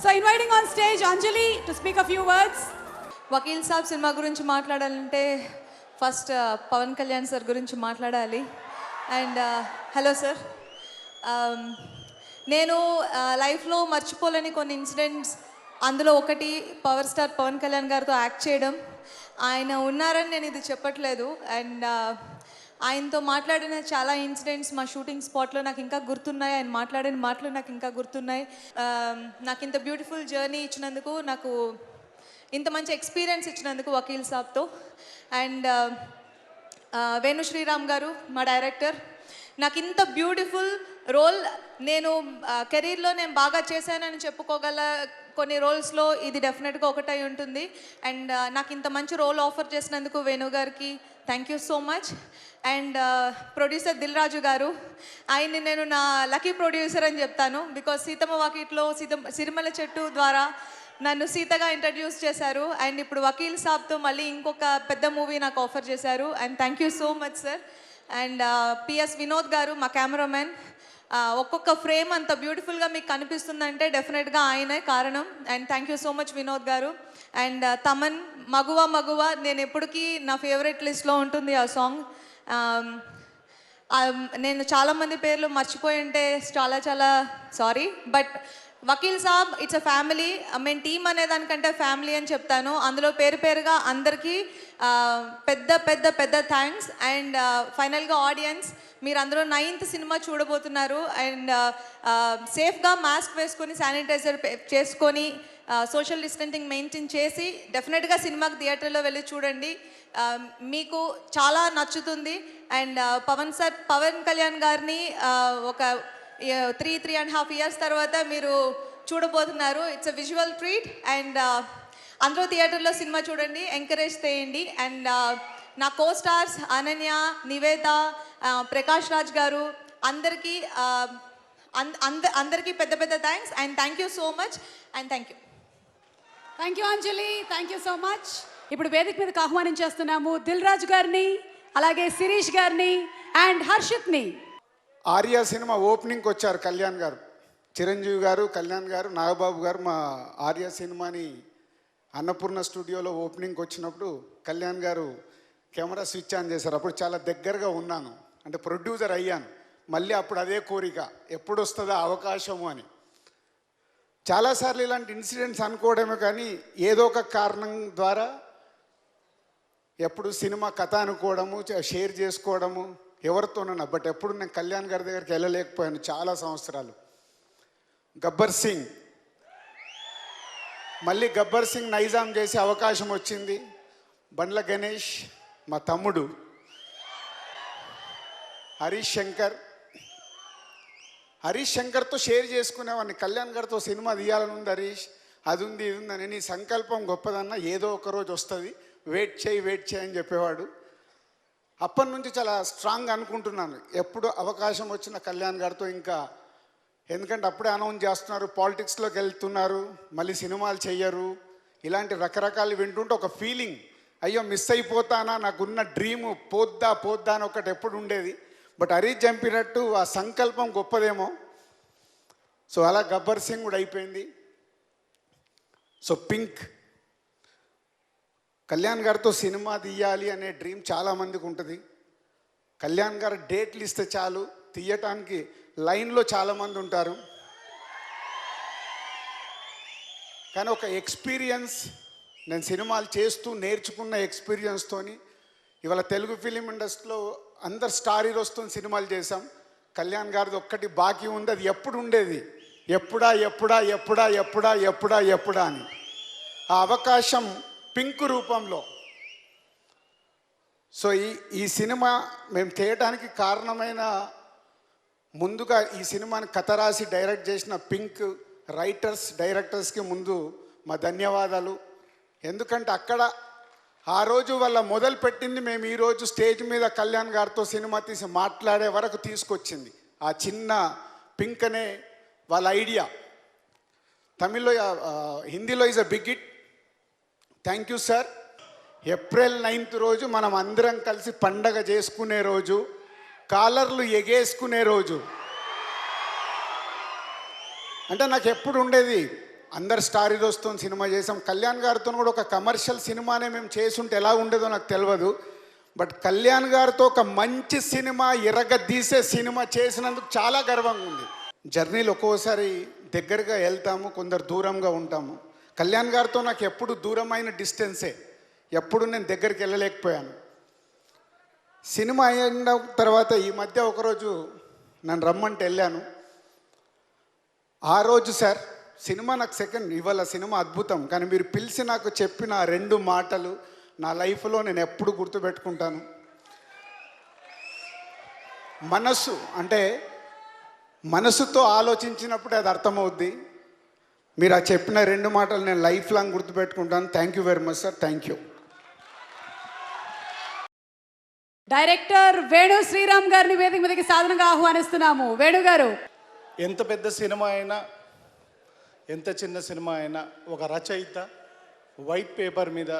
A: So inviting on stage Anjali to speak a few words.
H: Vakeel Saab cinema గురించి మాట్లాడాలంటే ఫస్ట్ పవన్ కళ్యాణ్ సార్ గురించి మాట్లాడాలి. అండ్ హలో సార్, నేను లైఫ్లో మర్చిపోలేని కొన్ని ఇన్సిడెంట్స్, అందులో ఒకటి పవర్ స్టార్ పవన్ కళ్యాణ్ గారితో యాక్ట్ చేయడం. ఆయన ఉన్నారని నేను ఇది చెప్పట్లేదు. అండ్ ఆయనతో మాట్లాడిన చాలా ఇన్సిడెంట్స్ మా షూటింగ్ స్పాట్లో నాకు ఇంకా గుర్తున్నాయి. ఆయన మాట్లాడిన మాటలు నాకు ఇంకా గుర్తున్నాయి. నాకు ఇంత బ్యూటిఫుల్ జర్నీ ఇచ్చినందుకు, నాకు ఇంత మంచి ఎక్స్పీరియన్స్ ఇచ్చినందుకు వకీల్ సాబ్తో. అండ్ వేణు శ్రీరామ్ గారు మా డైరెక్టర్, నాకు ఇంత బ్యూటిఫుల్ రోల్ నేను కెరీర్లో నేను బాగా చేశానని చెప్పుకోగల కొన్ని రోల్స్లో ఇది డెఫినెట్గా ఒకటై ఉంటుంది. అండ్ నాకు ఇంత మంచి రోల్ ఆఫర్ చేసినందుకు వేణు గారికి thank you so much. And producer Dil Raju garu, ఆయన్ని నేను నా లక్కీ ప్రొడ్యూసర్ అని చెప్తాను. బికాజ్ సీతమ్మ వాకిట్లో సిరిమల చెట్టు ద్వారా నన్ను సీతగా ఇంట్రడ్యూస్ చేశారు. అండ్ ఇప్పుడు వకీల్ సాబ్తో మళ్ళీ ఇంకొక పెద్ద మూవీ నాకు ఆఫర్ చేశారు. And thank you so much sir. And PS Vinod గారు మా కెమెరామెన్, ఒక్కొక్క ఫ్రేమ్ అంత బ్యూటిఫుల్గా మీకు కనిపిస్తుందంటే డెఫినెట్గా ఆయనే కారణం. And thank you so much Vinod గారు. అండ్ తమన్, మగువ మగువ, నేను ఎప్పటికీ నా ఫేవరెట్ లిస్ట్లో ఉంటుంది ఆ సాంగ్. నేను చాలామంది పేర్లు మర్చిపోయి ఉంటే చాలా చాలా sorry. But Vakeel Saab it's a family. మేము టీమ్ అనే దానికంటే ఫ్యామిలీ అని చెప్తాను. అందులో పేరు పేరుగా అందరికీ పెద్ద పెద్ద పెద్ద థ్యాంక్స్. అండ్ ఫైనల్గా ఆడియన్స్, మీరు అందరూ 9th సినిమా చూడబోతున్నారు. అండ్ సేఫ్గా మాస్క్ వేసుకొని, శానిటైజర్ చేసుకొని, సోషల్ డిస్టెన్సింగ్ మెయింటైన్ చేసి డెఫినెట్గా సినిమాకి థియేటర్లో వెళ్ళి చూడండి. మీకు చాలా నచ్చుతుంది. అండ్ పవన్ కళ్యాణ్ గారిని ఒక 3.5 years తర్వాత మీరు చూడబోతున్నారు. It's a visual treat. And అందరూ థియేటర్లో సినిమా చూడండి, ఎంకరేజ్ చేయండి. అండ్ నా కో స్టార్స్ అనన్య, నివేత, ప్రకాష్ రాజ్ గారు, అందరికీ అందరికీ పెద్ద పెద్ద thanks. And thank you so much. And thank you.
A: Thank you Anjali, thank you so much. ఇప్పుడు వేదిక మీదకి ఆహ్వానించేస్తున్నాము దిల్ రాజు గారిని, అలాగే శిరీష్ గారిని అండ్ హర్షిత్ని.
I: ఆర్య సినిమా ఓపెనింగ్కి వచ్చారు కళ్యాణ్ గారు, చిరంజీవి గారు, కళ్యాణ్ గారు, నాగబాబు గారు. మా ఆర్య సినిమాని అన్నపూర్ణ స్టూడియోలో ఓపెనింగ్కి వచ్చినప్పుడు కళ్యాణ్ గారు కెమెరా స్విచ్ ఆన్ చేశారు. అప్పుడు చాలా దగ్గరగా ఉన్నాను, అంటే ప్రొడ్యూసర్ అయ్యాను. మళ్ళీ అప్పుడు అదే కోరిక, ఎప్పుడు వస్తుందా అవకాశము అని. చాలాసార్లు ఇలాంటి ఇన్సిడెంట్స్ అనుకోవడమే కానీ ఏదో ఒక కారణం ద్వారా ఎప్పుడు సినిమా కథ అనుకోవడము, షేర్ చేసుకోవడము ఎవరితోనన్నా. బట్ ఎప్పుడు నేను కళ్యాణ్ గారి దగ్గరికి వెళ్ళలేకపోయాను చాలా సంవత్సరాలు. గబ్బర్ సింగ్, మళ్ళీ గబ్బర్ సింగ్ నైజాం చేసే అవకాశం వచ్చింది. బండ్ల గణేష్ మా తమ్ముడు, హరీష్ శంకర్తో షేర్ చేసుకునేవాడిని. కళ్యాణ్ గారితో సినిమా తీయాలని ఉంది హరీష్, అది ఉంది ఇది ఉందని. నీ సంకల్పం గొప్పదన్నా, ఏదో ఒక రోజు వస్తుంది, వెయిట్ చేయి అని చెప్పేవాడు. అప్పటి నుంచి చాలా స్ట్రాంగ్ అనుకుంటున్నాను, ఎప్పుడు అవకాశం వచ్చిన కళ్యాణ్ గారితో. ఇంకా ఎందుకంటే అప్పుడే అనౌన్స్ చేస్తున్నారు, పాలిటిక్స్లోకి వెళ్తున్నారు, మళ్ళీ సినిమాలు చెయ్యరు, ఇలాంటి రకరకాలు వింటుంటే ఒక ఫీలింగ్, అయ్యో మిస్ అయిపోతానా, నాకున్న డ్రీము పోద్దా అని ఒకటి ఎప్పుడు ఉండేది. బట్ హరీష్ చంపినట్టు ఆ సంకల్పం గొప్పదేమో. సో అలా గబ్బర్ సింగ్ కూడా అయిపోయింది. సో పింక్, కళ్యాణ్ గారితో సినిమా తీయాలి అనే డ్రీమ్ చాలామందికి ఉంటుంది. కళ్యాణ్ గారు డేట్లు ఇస్తే చాలు, తీయటానికి లైన్లో చాలామంది ఉంటారు. కానీ ఒక ఎక్స్పీరియన్స్, నేను సినిమాలు చేస్తూ నేర్చుకున్న ఎక్స్పీరియన్స్తోని ఇవాళ తెలుగు ఫిలిం ఇండస్ట్రీలో అందరు స్టార్ హీరోస్తో సినిమాలు చేశాం. కళ్యాణ్ గారిది ఒక్కటి బాకీ ఉంది, అది ఎప్పుడు ఉండేది, ఎప్పుడా అని. ఆ అవకాశం పింక్ రూపంలో. సో ఈ సినిమా మేము తీయటానికి కారణమైన, ముందుగా ఈ సినిమాని కథ రాసి డైరెక్ట్ చేసిన పింక్ రైటర్స్, డైరెక్టర్స్కి ముందు మా ధన్యవాదాలు. ఎందుకంటే అక్కడ ఆ రోజు వాళ్ళ మొదలు పెట్టింది మేము ఈరోజు స్టేజ్ మీద కళ్యాణ్ గారితో సినిమా తీసి మాట్లాడే వరకు తీసుకొచ్చింది. ఆ చిన్న పింక్ అనే వాళ్ళ ఐడియా. తమిళ్లో, హిందీలో is a big hit. Thank you sir. April 9th రోజు మనం అందరం కలిసి పండగ చేసుకునే రోజు, కాలర్లు ఎగేసుకునే రోజు. అంటే నాకు ఎప్పుడు ఉండేది, అందరు స్టార్ హీరోస్తో సినిమా చేసాం. కళ్యాణ్ గారితో కూడా ఒక కమర్షియల్ సినిమానే మేము చేసుంటే ఎలా ఉండేదో నాకు తెలియదు. బట్ కళ్యాణ్ గారితో ఒక మంచి సినిమా తీసే సినిమా చేసినందుకు చాలా గర్వంగా ఉంది. జర్నీలో ఒక్కోసారి దగ్గరగా వెళ్తాము, కొందరు దూరంగా ఉంటాము. కళ్యాణ్ గారితో నాకు ఎప్పుడు దూరమైన డిస్టెన్సే, ఎప్పుడు నేను దగ్గరికి వెళ్ళలేకపోయాను. సినిమా అయిన తర్వాత ఈ మధ్య ఒకరోజు నన్ను రమ్మంటే వెళ్ళాను. ఆ రోజు సార్ సినిమా నాకు ఇవాళ సినిమా అద్భుతం, కానీ మీరు పిలిచి నాకు చెప్పిన 2 మాటలు నా లైఫ్లో నేను ఎప్పుడు గుర్తుపెట్టుకుంటాను. మనస్సు అంటే మనసుతో ఆలోచించినప్పుడు అది అర్థమవుద్ది. మీరు ఆ చెప్పిన 2 మాటలు నేను లైఫ్ లాంగ్ గుర్తుపెట్టుకుంటాను. Thank you very much sir. Thank you.
A: Director Venu Sriram గారిని వేదిక మీదకి సాధనంగా ఆహ్వానిస్తున్నాము. వేణు గారు,
J: ఎంత పెద్ద సినిమా అయినా, ఎంత చిన్న సినిమా అయినా, ఒక రచయిత వైట్ పేపర్ మీద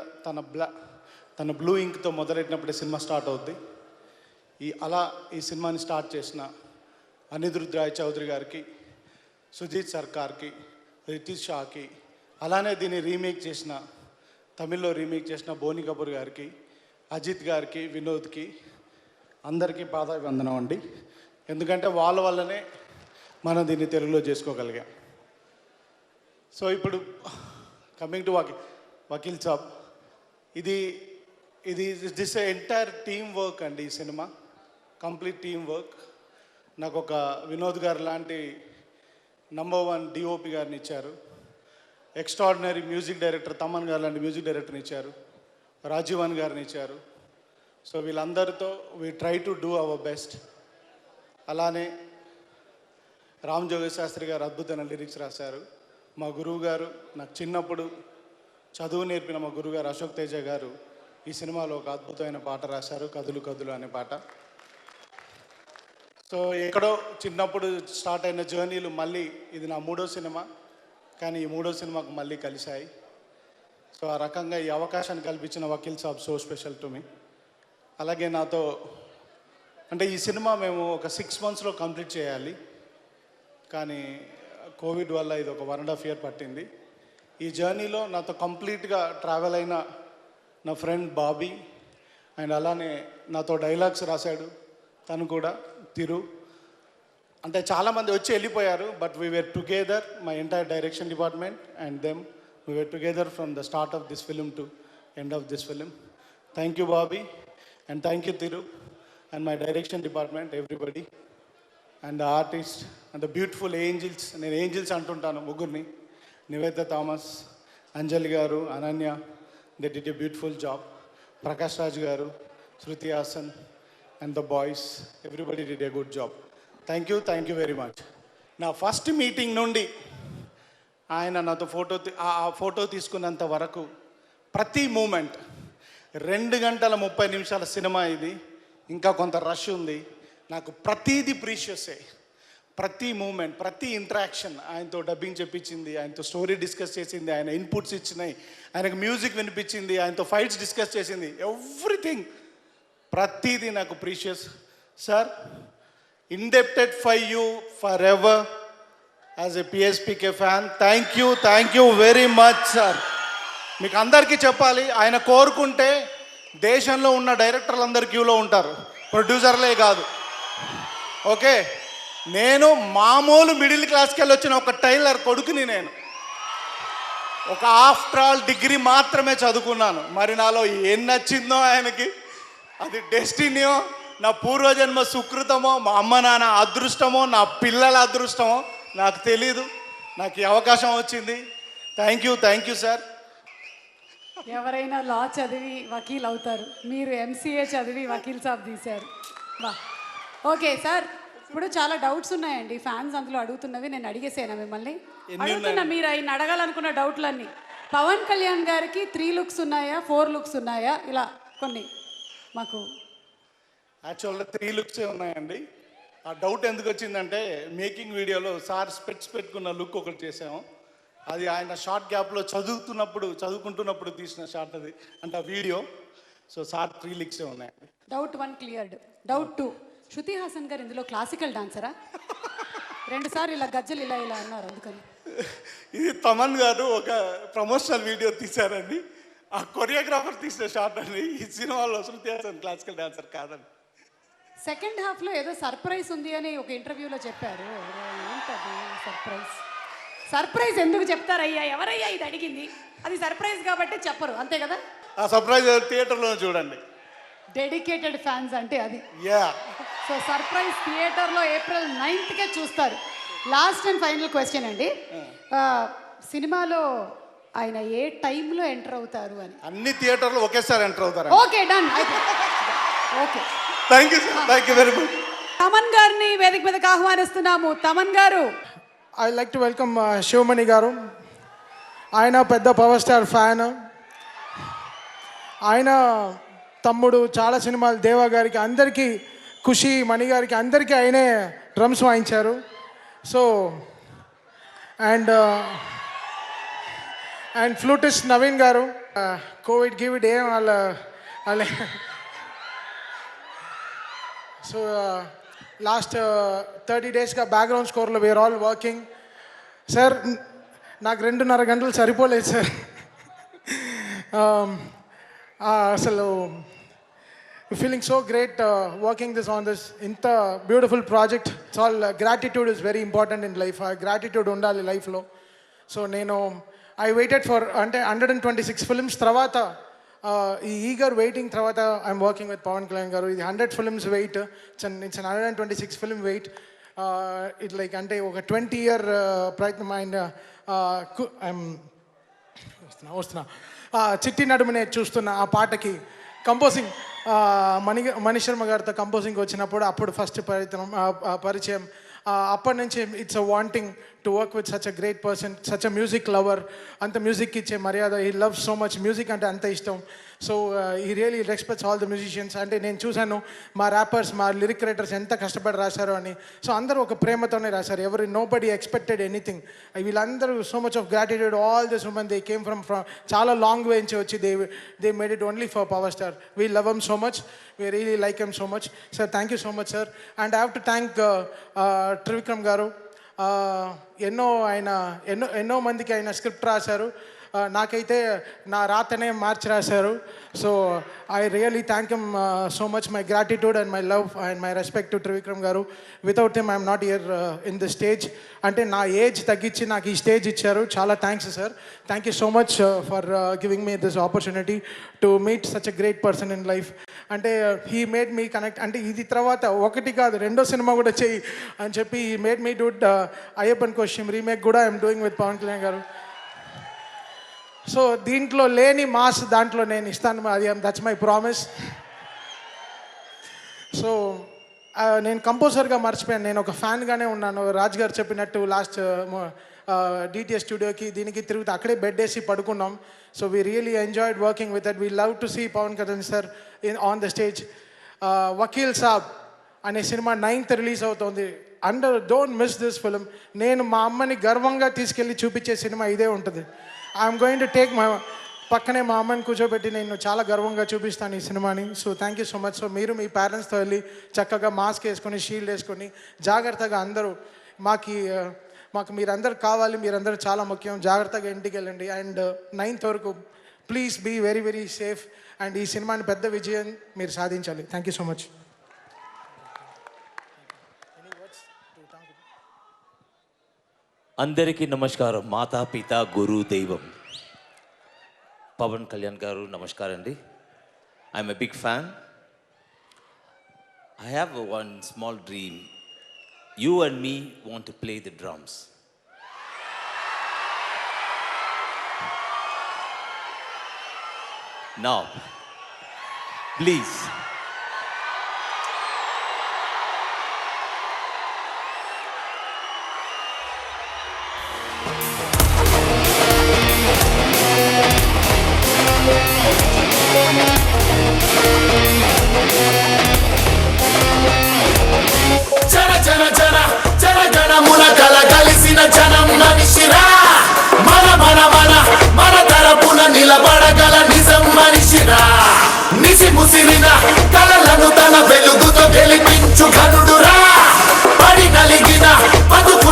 J: తన బ్లూ ఇంక్తో మొదలెట్టినప్పుడే సినిమా స్టార్ట్ అవుద్ది. ఈ సినిమాని స్టార్ట్ చేసిన అనిరుద్ రాయ్ చౌదరి గారికి, సుజీత్ సర్కార్కి, రితీష్ షాకి, అలానే దీన్ని తమిళ్లో రీమేక్ చేసిన బోని కపూర్ గారికి, అజిత్ గారికి, వినోద్కి, అందరికీ పాదాభివందనం అండి. ఎందుకంటే వాళ్ళ వల్లనే మనం దీన్ని తెలుగులో చేసుకోగలిగాం. సో ఇప్పుడు కమింగ్ టు వకీల్ సాబ్, ఇది దిస్ ఎంటైర్ టీమ్ వర్క్ అండి. ఈ సినిమా కంప్లీట్ టీమ్ వర్క్. నాకు ఒక వినోద్ గారు లాంటి నంబర్ 1 డిఓపి గారిని ఇచ్చారు. ఎక్స్ట్రాడినరీ మ్యూజిక్ డైరెక్టర్ తమన్ గారు లాంటి మ్యూజిక్ డైరెక్టర్ని ఇచ్చారు. రాజీవన్ గారిని ఇచ్చారు. సో వీళ్ళందరితో we try to do our best. అలానే రామ్ జోగి శాస్త్రి గారు అద్భుతమైన లిరిక్స్ రాశారు. మా గురువు గారు, నాకు చిన్నప్పుడు చదువు నేర్పిన మా గురువు గారు అశోక్ తేజ గారు ఈ సినిమాలో ఒక అద్భుతమైన పాట రాశారు, కదులు కదులు అనే పాట. సో ఎక్కడో చిన్నప్పుడు స్టార్ట్ అయిన జర్నీలు మళ్ళీ ఇది నా 3వ సినిమా, కానీ ఈ 3వ సినిమాకు మళ్ళీ కలిశాయి. సో ఆ రకంగా ఈ అవకాశాన్ని కల్పించిన Vakeel Saab so special to me. అలాగే నాతో అంటే ఈ సినిమా మేము ఒక 6 monthsలో కంప్లీట్ చేయాలి, కానీ కోవిడ్ వల్ల ఇది ఒక 1.5 year పట్టింది. ఈ జర్నీలో నాతో కంప్లీట్గా ట్రావెల్ అయిన నా ఫ్రెండ్ బాబీ, అండ్ అలానే నాతో డైలాగ్స్ రాశాడు తను కూడా, తిరు. అంటే చాలామంది వచ్చి వెళ్ళిపోయారు, but we were together, my entire direction department and them, we were together from the start of this film to end of this film. Thank you Bobby, and thank you Thiru, and my direction department, everybody, and the artist and the beautiful angels. నేను angels అంటుంటాను ముగ్గురిని, Niveda Thomas, Anjali garu, Ananya, they did a beautiful job. Prakash Raj garu, Shruti Haasan and the boys, everybody did a good job. Thank you very much. నా first meeting నుండి ఆయన నాతో photo తీసుకున్నంత వరకు ప్రతి moment, 2 గంటల 30 నిమిషాల సినిమా ఇది, ఇంకా కొంత రష్ ఉంది. నాకు ప్రతీది ప్రీషియసే. ప్రతి మూమెంట్, ప్రతి ఇంటరాక్షన్, ఆయనతో డబ్బింగ్ చెప్పించింది, ఆయనతో స్టోరీ డిస్కస్ చేసింది, ఆయన ఇన్పుట్స్ ఇచ్చినాయి, ఆయనకు మ్యూజిక్ వినిపించింది, ఆయనతో ఫైట్స్ డిస్కస్ చేసింది, ఎవ్రీథింగ్, ప్రతిదీ నాకు precious. Sir, indebted for you for ever as a PSPK fan. Thank you very much sir. మీకు అందరికీ చెప్పాలి, ఆయన కోరుకుంటే దేశంలో ఉన్న డైరెక్టర్లు అందరు క్యూలో ఉంటారు, ప్రొడ్యూసర్లే కాదు. ఓకే, నేను మామూలు మిడిల్ క్లాస్కి వెళ్ళి వచ్చిన ఒక టైలర్ కొడుకుని. నేను ఒక ఆఫ్టర్ ఆల్ డిగ్రీ మాత్రమే చదువుకున్నాను. మరి నాలో ఏం నచ్చిందో ఆయనకి, అది డెస్టినీయో, నా పూర్వజన్మ సుకృతమో, మా అమ్మ నాన్న అదృష్టమో, నా పిల్లల అదృష్టమో నాకు తెలీదు. నాకు ఈ అవకాశం వచ్చింది. Thank you sir.
A: ఎవరైనా లా చదివి వకీల్ అవుతారు, మీరు ఎంసీఏ చదివి వకీల్ సాబ్ తీశారు. వా, ఓకే సార్. ఇప్పుడు చాలా డౌట్స్ ఉన్నాయండి, ఫ్యాన్స్ అందులో అడుగుతున్నవి. నేను అడిగేసేనా మిమ్మల్ని? అడుగుతున్నా, మీరు ఆయన అడగాలనుకున్న డౌట్లన్నీ. పవన్ కళ్యాణ్ గారికి 3 looks ఉన్నాయా, 4 looks ఉన్నాయా? ఇలా కొన్ని మాకు.
J: యాక్చువల్గా 3 looks ఉన్నాయండి. ఆ డౌట్ ఎందుకు వచ్చిందంటే, మేకింగ్ వీడియోలో సార్ స్పెట్స్ పెట్టుకున్న లుక్ ఒకటి చేసాము. అది ఆయన షార్ట్ గ్యాప్లో చదువుకుంటున్నప్పుడు తీసిన షార్ట్ అది, అంటే ఆ వీడియో. సో సార్ 3 looks ఉన్నాయండి.
A: Doubt 1 cleared. Doubt 2, Shruti Haasan గారు ఇందులో క్లాసికల్ డాన్సరా? రెండుసార్లు ఇలా గజ్జలు ఇలా ఇలా అన్నారు అందుకని.
J: ఇది తమన్ గారు ఒక ప్రమోషనల్ వీడియో తీశారండి. ఆ కొరియోగ్రాఫర్ తీసిన షాట్ అండి. ఈ సినిమాలో శృతి హాసన్ క్లాసికల్ డాన్సర్ కాదండి.
A: సెకండ్ హాఫ్లో ఏదో సర్ప్రైజ్ ఉంది అని ఒక ఇంటర్వ్యూలో చెప్పారు. ఏంటది సర్ప్రైజ్? సర్ప్రైజ్ ఎందుకు చెప్తారయ్యా? ఎవరయ్యా ఇది అడిగింది? అది సర్ప్రైజ్ కాబట్టి చెప్పరు, అంతే కదా?
J: ఆ సర్ప్రైజ్ థియేటర్లో చూడండి.
A: డెడికేటెడ్ ఫ్యాన్స్ అంటే అది.
J: యా.
A: సో సర్ప్రైజ్ థియేటర్లో April 9th చూస్తారు. లాస్ట్ అండ్ ఫైనల్ క్వశ్చన్ అండి, సినిమాలో ఆయన ఏ టైంలో ఎంటర్ అవుతారు అని?
J: అన్ని థియేటర్లు ఒకేసారి ఎంటర్ అవుతారు.
A: Okay, done. Okay,
J: thank you sir, thank you very much.
A: Thaman గారిని వేదిక మీదకి ఆహ్వానిస్తున్నాము. తమన్ గారు.
F: I like to welcome Sivamani గారు. ఆయన పెద్ద పవర్ స్టార్ ఫ్యాన్. ఆయన తమ్ముడు చాలా సినిమాలు దేవా గారికి, అందరికీ, ఖుషి మణి గారికి, అందరికీ ఆయనే డ్రమ్స్ వాయించారు. So and flutist Naveen garu. COVID గివిడ్ ఏం వాళ్ళ సో లాస్ట్ 30 daysగా బ్యాక్గ్రౌండ్ స్కోర్లో వీఆర్ ఆల్ వర్కింగ్. సార్ నాకు 2.5 గంటలు సరిపోలేదు సార్. అసలు feeling so great working on this ఇంత beautiful project. It's all gratitude is very important in life. Gratitude ఉండాలి లైఫ్లో. సో నేను ఐ వెయిటెడ్ ఫర్ అంటే 126 ఫిల్మ్స్ తర్వాత, ఈ ఈగర్ వెయిటింగ్ తర్వాత I'm working with Pawan Kalyan గారు. ఇది 100 films wait. It's 126 film wait. It like అంటే ఒక 20-year ప్రయత్నం. అండ్ ఐఎమ్ వస్తున్నా చిట్టి నడుమునే చూస్తున్న ఆ పాటకి కంపోజింగ్ మనీష్ శర్మ గారితో కంపోజింగ్ వచ్చినప్పుడు అప్పుడు ఫస్ట్ పరిచయం. అప్పటి నుంచి it's a wanting to work with such a great person, such a music lover. అంత మ్యూజిక్కి ఇచ్చే మర్యాద. He loves so much music అంటే అంత ఇష్టం. సో ఈ really respects all the musicians. అంటే నేను చూశాను మా ర్యాపర్స్, మా లిరిక్ రైటర్స్ ఎంత కష్టపడి రాశారు అని. సో అందరూ ఒక ప్రేమతోనే రాశారు. ఎవరు నో బడీ ఎక్స్పెక్టెడ్ ఎనీథింగ్. వీళ్ళందరూ so much of gratitude. All this woman they came from చాలా లాంగ్ వే నుంచి వచ్చి they made it only for power star. We love him so much. We really like him so much. Sir, thank you so much, sir. And I have to thank Trivikram garu. ఎన్నో మందికి ఆయన script రాశారు. నాకైతే నా రాతనే మార్చి రాశారు. So I really thank him so much. My gratitude and my love and my respect to Trivikram garu. Without him I'm not here in the stage. అంటే నా ఏజ్ తగ్గించి నాకు ఈ స్టేజ్ ఇచ్చారు. చాలా thanks sir. Thank you so much for giving me this opportunity to meet such a great person in life. అంటే he made me connect. అంటే ఇది తర్వాత ఒకటి కాదు 2వ సినిమా కూడా చెయ్యి అని చెప్పి he made me do Ayyappan Koshiyum remake కూడా I'm doing with Pawan Kalyan garu. So దీంట్లో లేని మాస్ దాంట్లో నేను ఇస్తాను. అది దట్స్ మై ప్రామిస్. సో నేను కంపోజర్గా మర్చిపోయాను. నేను ఒక ఫ్యాన్గానే ఉన్నాను. రాజ్ గారు చెప్పినట్టు లాస్ట్ డిటిఎస్ స్టూడియోకి దీనికి తిరుగుతూ అక్కడే బెడ్ వేసి పడుకున్నాం. So we really enjoyed working with that. We love to see Pawan Kalyan sir on the stage. Vakeel Saab అనే సినిమా 9th రిలీజ్ అవుతుంది. Don't miss this film. నేను మా అమ్మని గర్వంగా తీసుకెళ్ళి చూపించే సినిమా ఇదే ఉంటుంది. ఐఎమ్ గోయింగ్ టు టేక్ పక్కనే మా అమ్మని కూర్చోబెట్టి నేను చాలా గర్వంగా చూపిస్తాను ఈ సినిమాని. So thank you so much. So మీరు మీ పేరెంట్స్తో వెళ్ళి చక్కగా మాస్క్ వేసుకొని, షీల్డ్ వేసుకొని జాగ్రత్తగా అందరూ మాకు మీరందరూ కావాలి. మీరందరూ చాలా ముఖ్యం. జాగ్రత్తగా ఇంటికి వెళ్ళండి. అండ్ 9th వరకు please be very very safe. And ఈ సినిమాని పెద్ద విజయం మీరు సాధించాలి. Thank you so much.
K: అందరికీ నమస్కారం. మాతా పిత గురు దైవం పవన్ కళ్యాణ్ గారు నమస్కారం అండి. I'm a big fan. I have one small dream. You and me want to play the drums. Now please.
D: జనముల కలిసిన జనం మనిషిరా. మన తరపున నిలబడగల నిజం మనిషిరా. నిసి ముసిరిన కలలను తన వెలుగుతో గెలిపించు ఘనుడురా. పడి నలిగిన బతుకు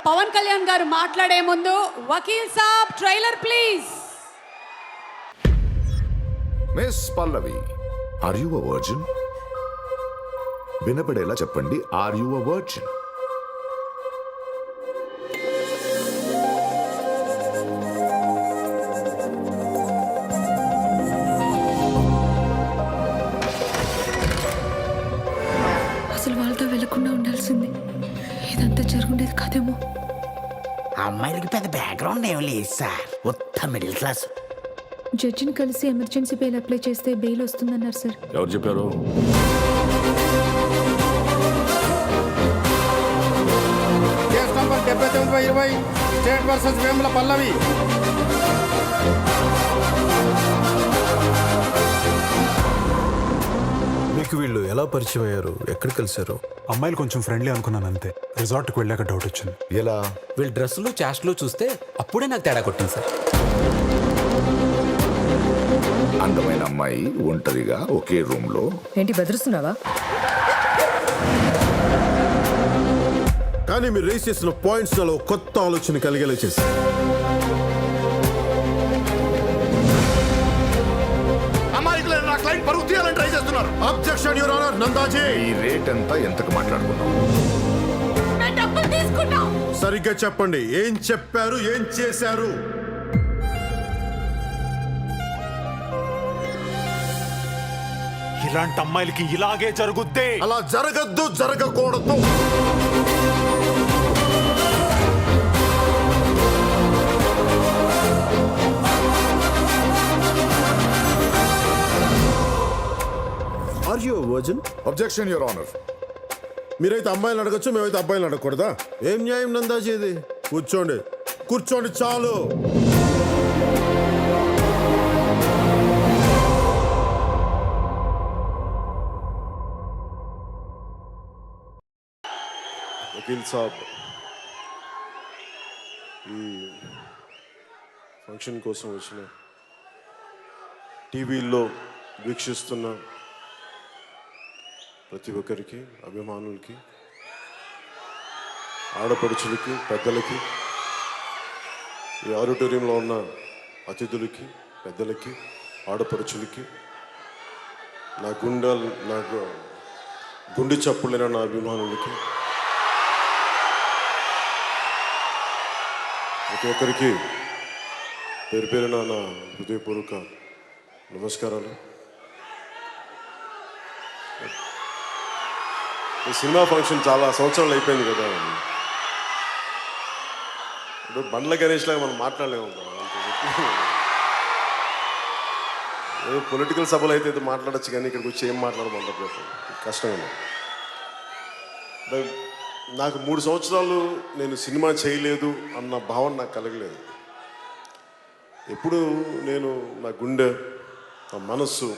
A: పవన్ కళ్యాణ్ గారు మాట్లాడే ముందు Vakeel Saab trailer please.
L: Miss Pallavi, are you a virgin? వినపడేలా చెప్పండి, ఆర్ యు అ వర్జిన్?
G: అసలు వాళ్ళతో వెళ్లకుండా ఉండాల్సింది. ఇదంతా జరుగుండేది కాదేమో.
D: అమ్మాయిలకి పెద్ద బ్యాక్గ్రౌండ్ ఏం లేదు సార్, ఉత్త మిడిల్ క్లాస్.
G: జడ్జిని కలిసి ఎమర్జెన్సీ బెయిల్ అప్లై చేస్తే బెయిల్ వస్తుందన్నారు సార్.
L: ఎవరు చెప్పారు?
C: Case number 79/20 state versus Vemula Pallavi.
M: మీకు వీళ్ళు ఎలా పరిచయం అయ్యారు? ఎక్కడ కలిశారు?
N: అమ్మాయిలు కొంచెం ఫ్రెండ్లీ అనుకున్నాను అంతే. రిసార్ట్కి వెళ్ళాక డౌట్ వచ్చింది.
L: ఎలా?
K: వీళ్ళ డ్రెస్సులు చాస్ట్లు చూస్తే అప్పుడే నాకు తేడా కొట్టింది సార్.
L: అందమైన అమ్మాయి ఒంటరిగా ఒకే రూమ్ లో.
G: ఏంటి బెదిరిస్తున్నావా?
M: కానీ మీరు రేస్ చేసిన పాయింట్స్ నాలో కొత్త ఆలోచన కలిగేలా చేశారు.
L: అమాయకులైన నా క్లయింట్ పరుగు తీయాలని ట్రై చేస్తున్నారు.
M: Objection your honour. నందాజీ,
L: ఈ రేట్ ఎంత? ఎంతకు మాట్లాడుకున్నాం?
M: సరిగ్గా చెప్పండి, ఏం చెప్పారు, ఏం చేశారు?
N: ఇలాంటి అమ్మాయిలకి ఇలాగే జరుగుద్ది.
M: అలా జరగద్దు, జరగకూడదు. Are you virgin?
L: Objection your honour.
M: మీరైతే అమ్మాయిలు అడగచ్చు, మేమైతే అబ్బాయిలు అడగకూడదా? ఏం న్యాయం నందాజీ ఇది? కూర్చోండి, కూర్చోండి చాలు.
O: వకీల్ సాబ్, ఈ ఫంక్షన్ కోసం వచ్చిన టీవీల్లో వీక్షిస్తున్న ప్రతి ఒక్కరికి, అభిమానులకి, ఆడపడుచులకి, పెద్దలకి, ఈ ఆడిటోరియంలో ఉన్న అతిథులకి, పెద్దలకి, ఆడపడుచులకి, నాకు గుండె చప్పులైన నా అభిమానులకి, ప్రతి ఒక్కరికి పేరు పేరున నా హృదయపూర్వక నమస్కారాలు. ఈ సినిమా ఫంక్షన్ చాలా సంవత్సరాలు అయిపోయింది కదా. ఇప్పుడు బండ్ల గణేష్ లాగా మనం మాట్లాడలేము. ఏదో పొలిటికల్ సభలు అయితే మాట్లాడచ్చు, కానీ ఇక్కడికి వచ్చి ఏం మాట్లాడమంటారు కష్టమే. నాకు 3 సంవత్సరాలు నేను సినిమా చేయలేదు అన్న భావన నాకు కలగలేదు. ఎప్పుడు నేను నా గుండె, నా మనస్సు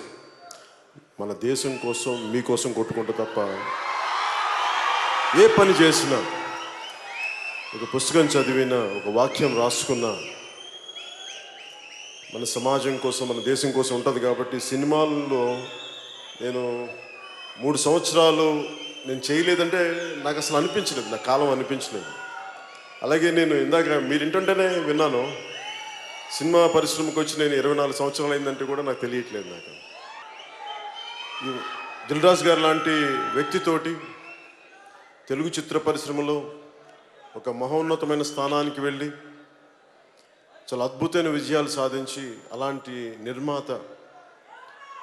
O: మన దేశం కోసం, మీకోసం కొట్టుకుంటా తప్ప ఏ పని చేసినా, ఒక పుస్తకం చదివినా, ఒక వాక్యం రాసుకున్నా మన సమాజం కోసం, మన దేశం కోసం ఉంటుంది. కాబట్టి సినిమాల్లో నేను 3 సంవత్సరాలు నేను చేయలేదంటే నాకు అసలు అనిపించలేదు, నా కాలం అనిపించలేదు. అలాగే నేను ఇందాక మీరు ఇంటుంటేనే విన్నాను, సినిమా పరిశ్రమకు వచ్చి నేను 24 సంవత్సరాలు అయిందంటే కూడా నాకు తెలియట్లేదు. నాకు దిల్ రాజు గారు లాంటి వ్యక్తితోటి తెలుగు చిత్ర పరిశ్రమలో ఒక మహోన్నతమైన స్థానానికి వెళ్ళి చాలా అద్భుతమైన విజయాలు సాధించి, అలాంటి నిర్మాత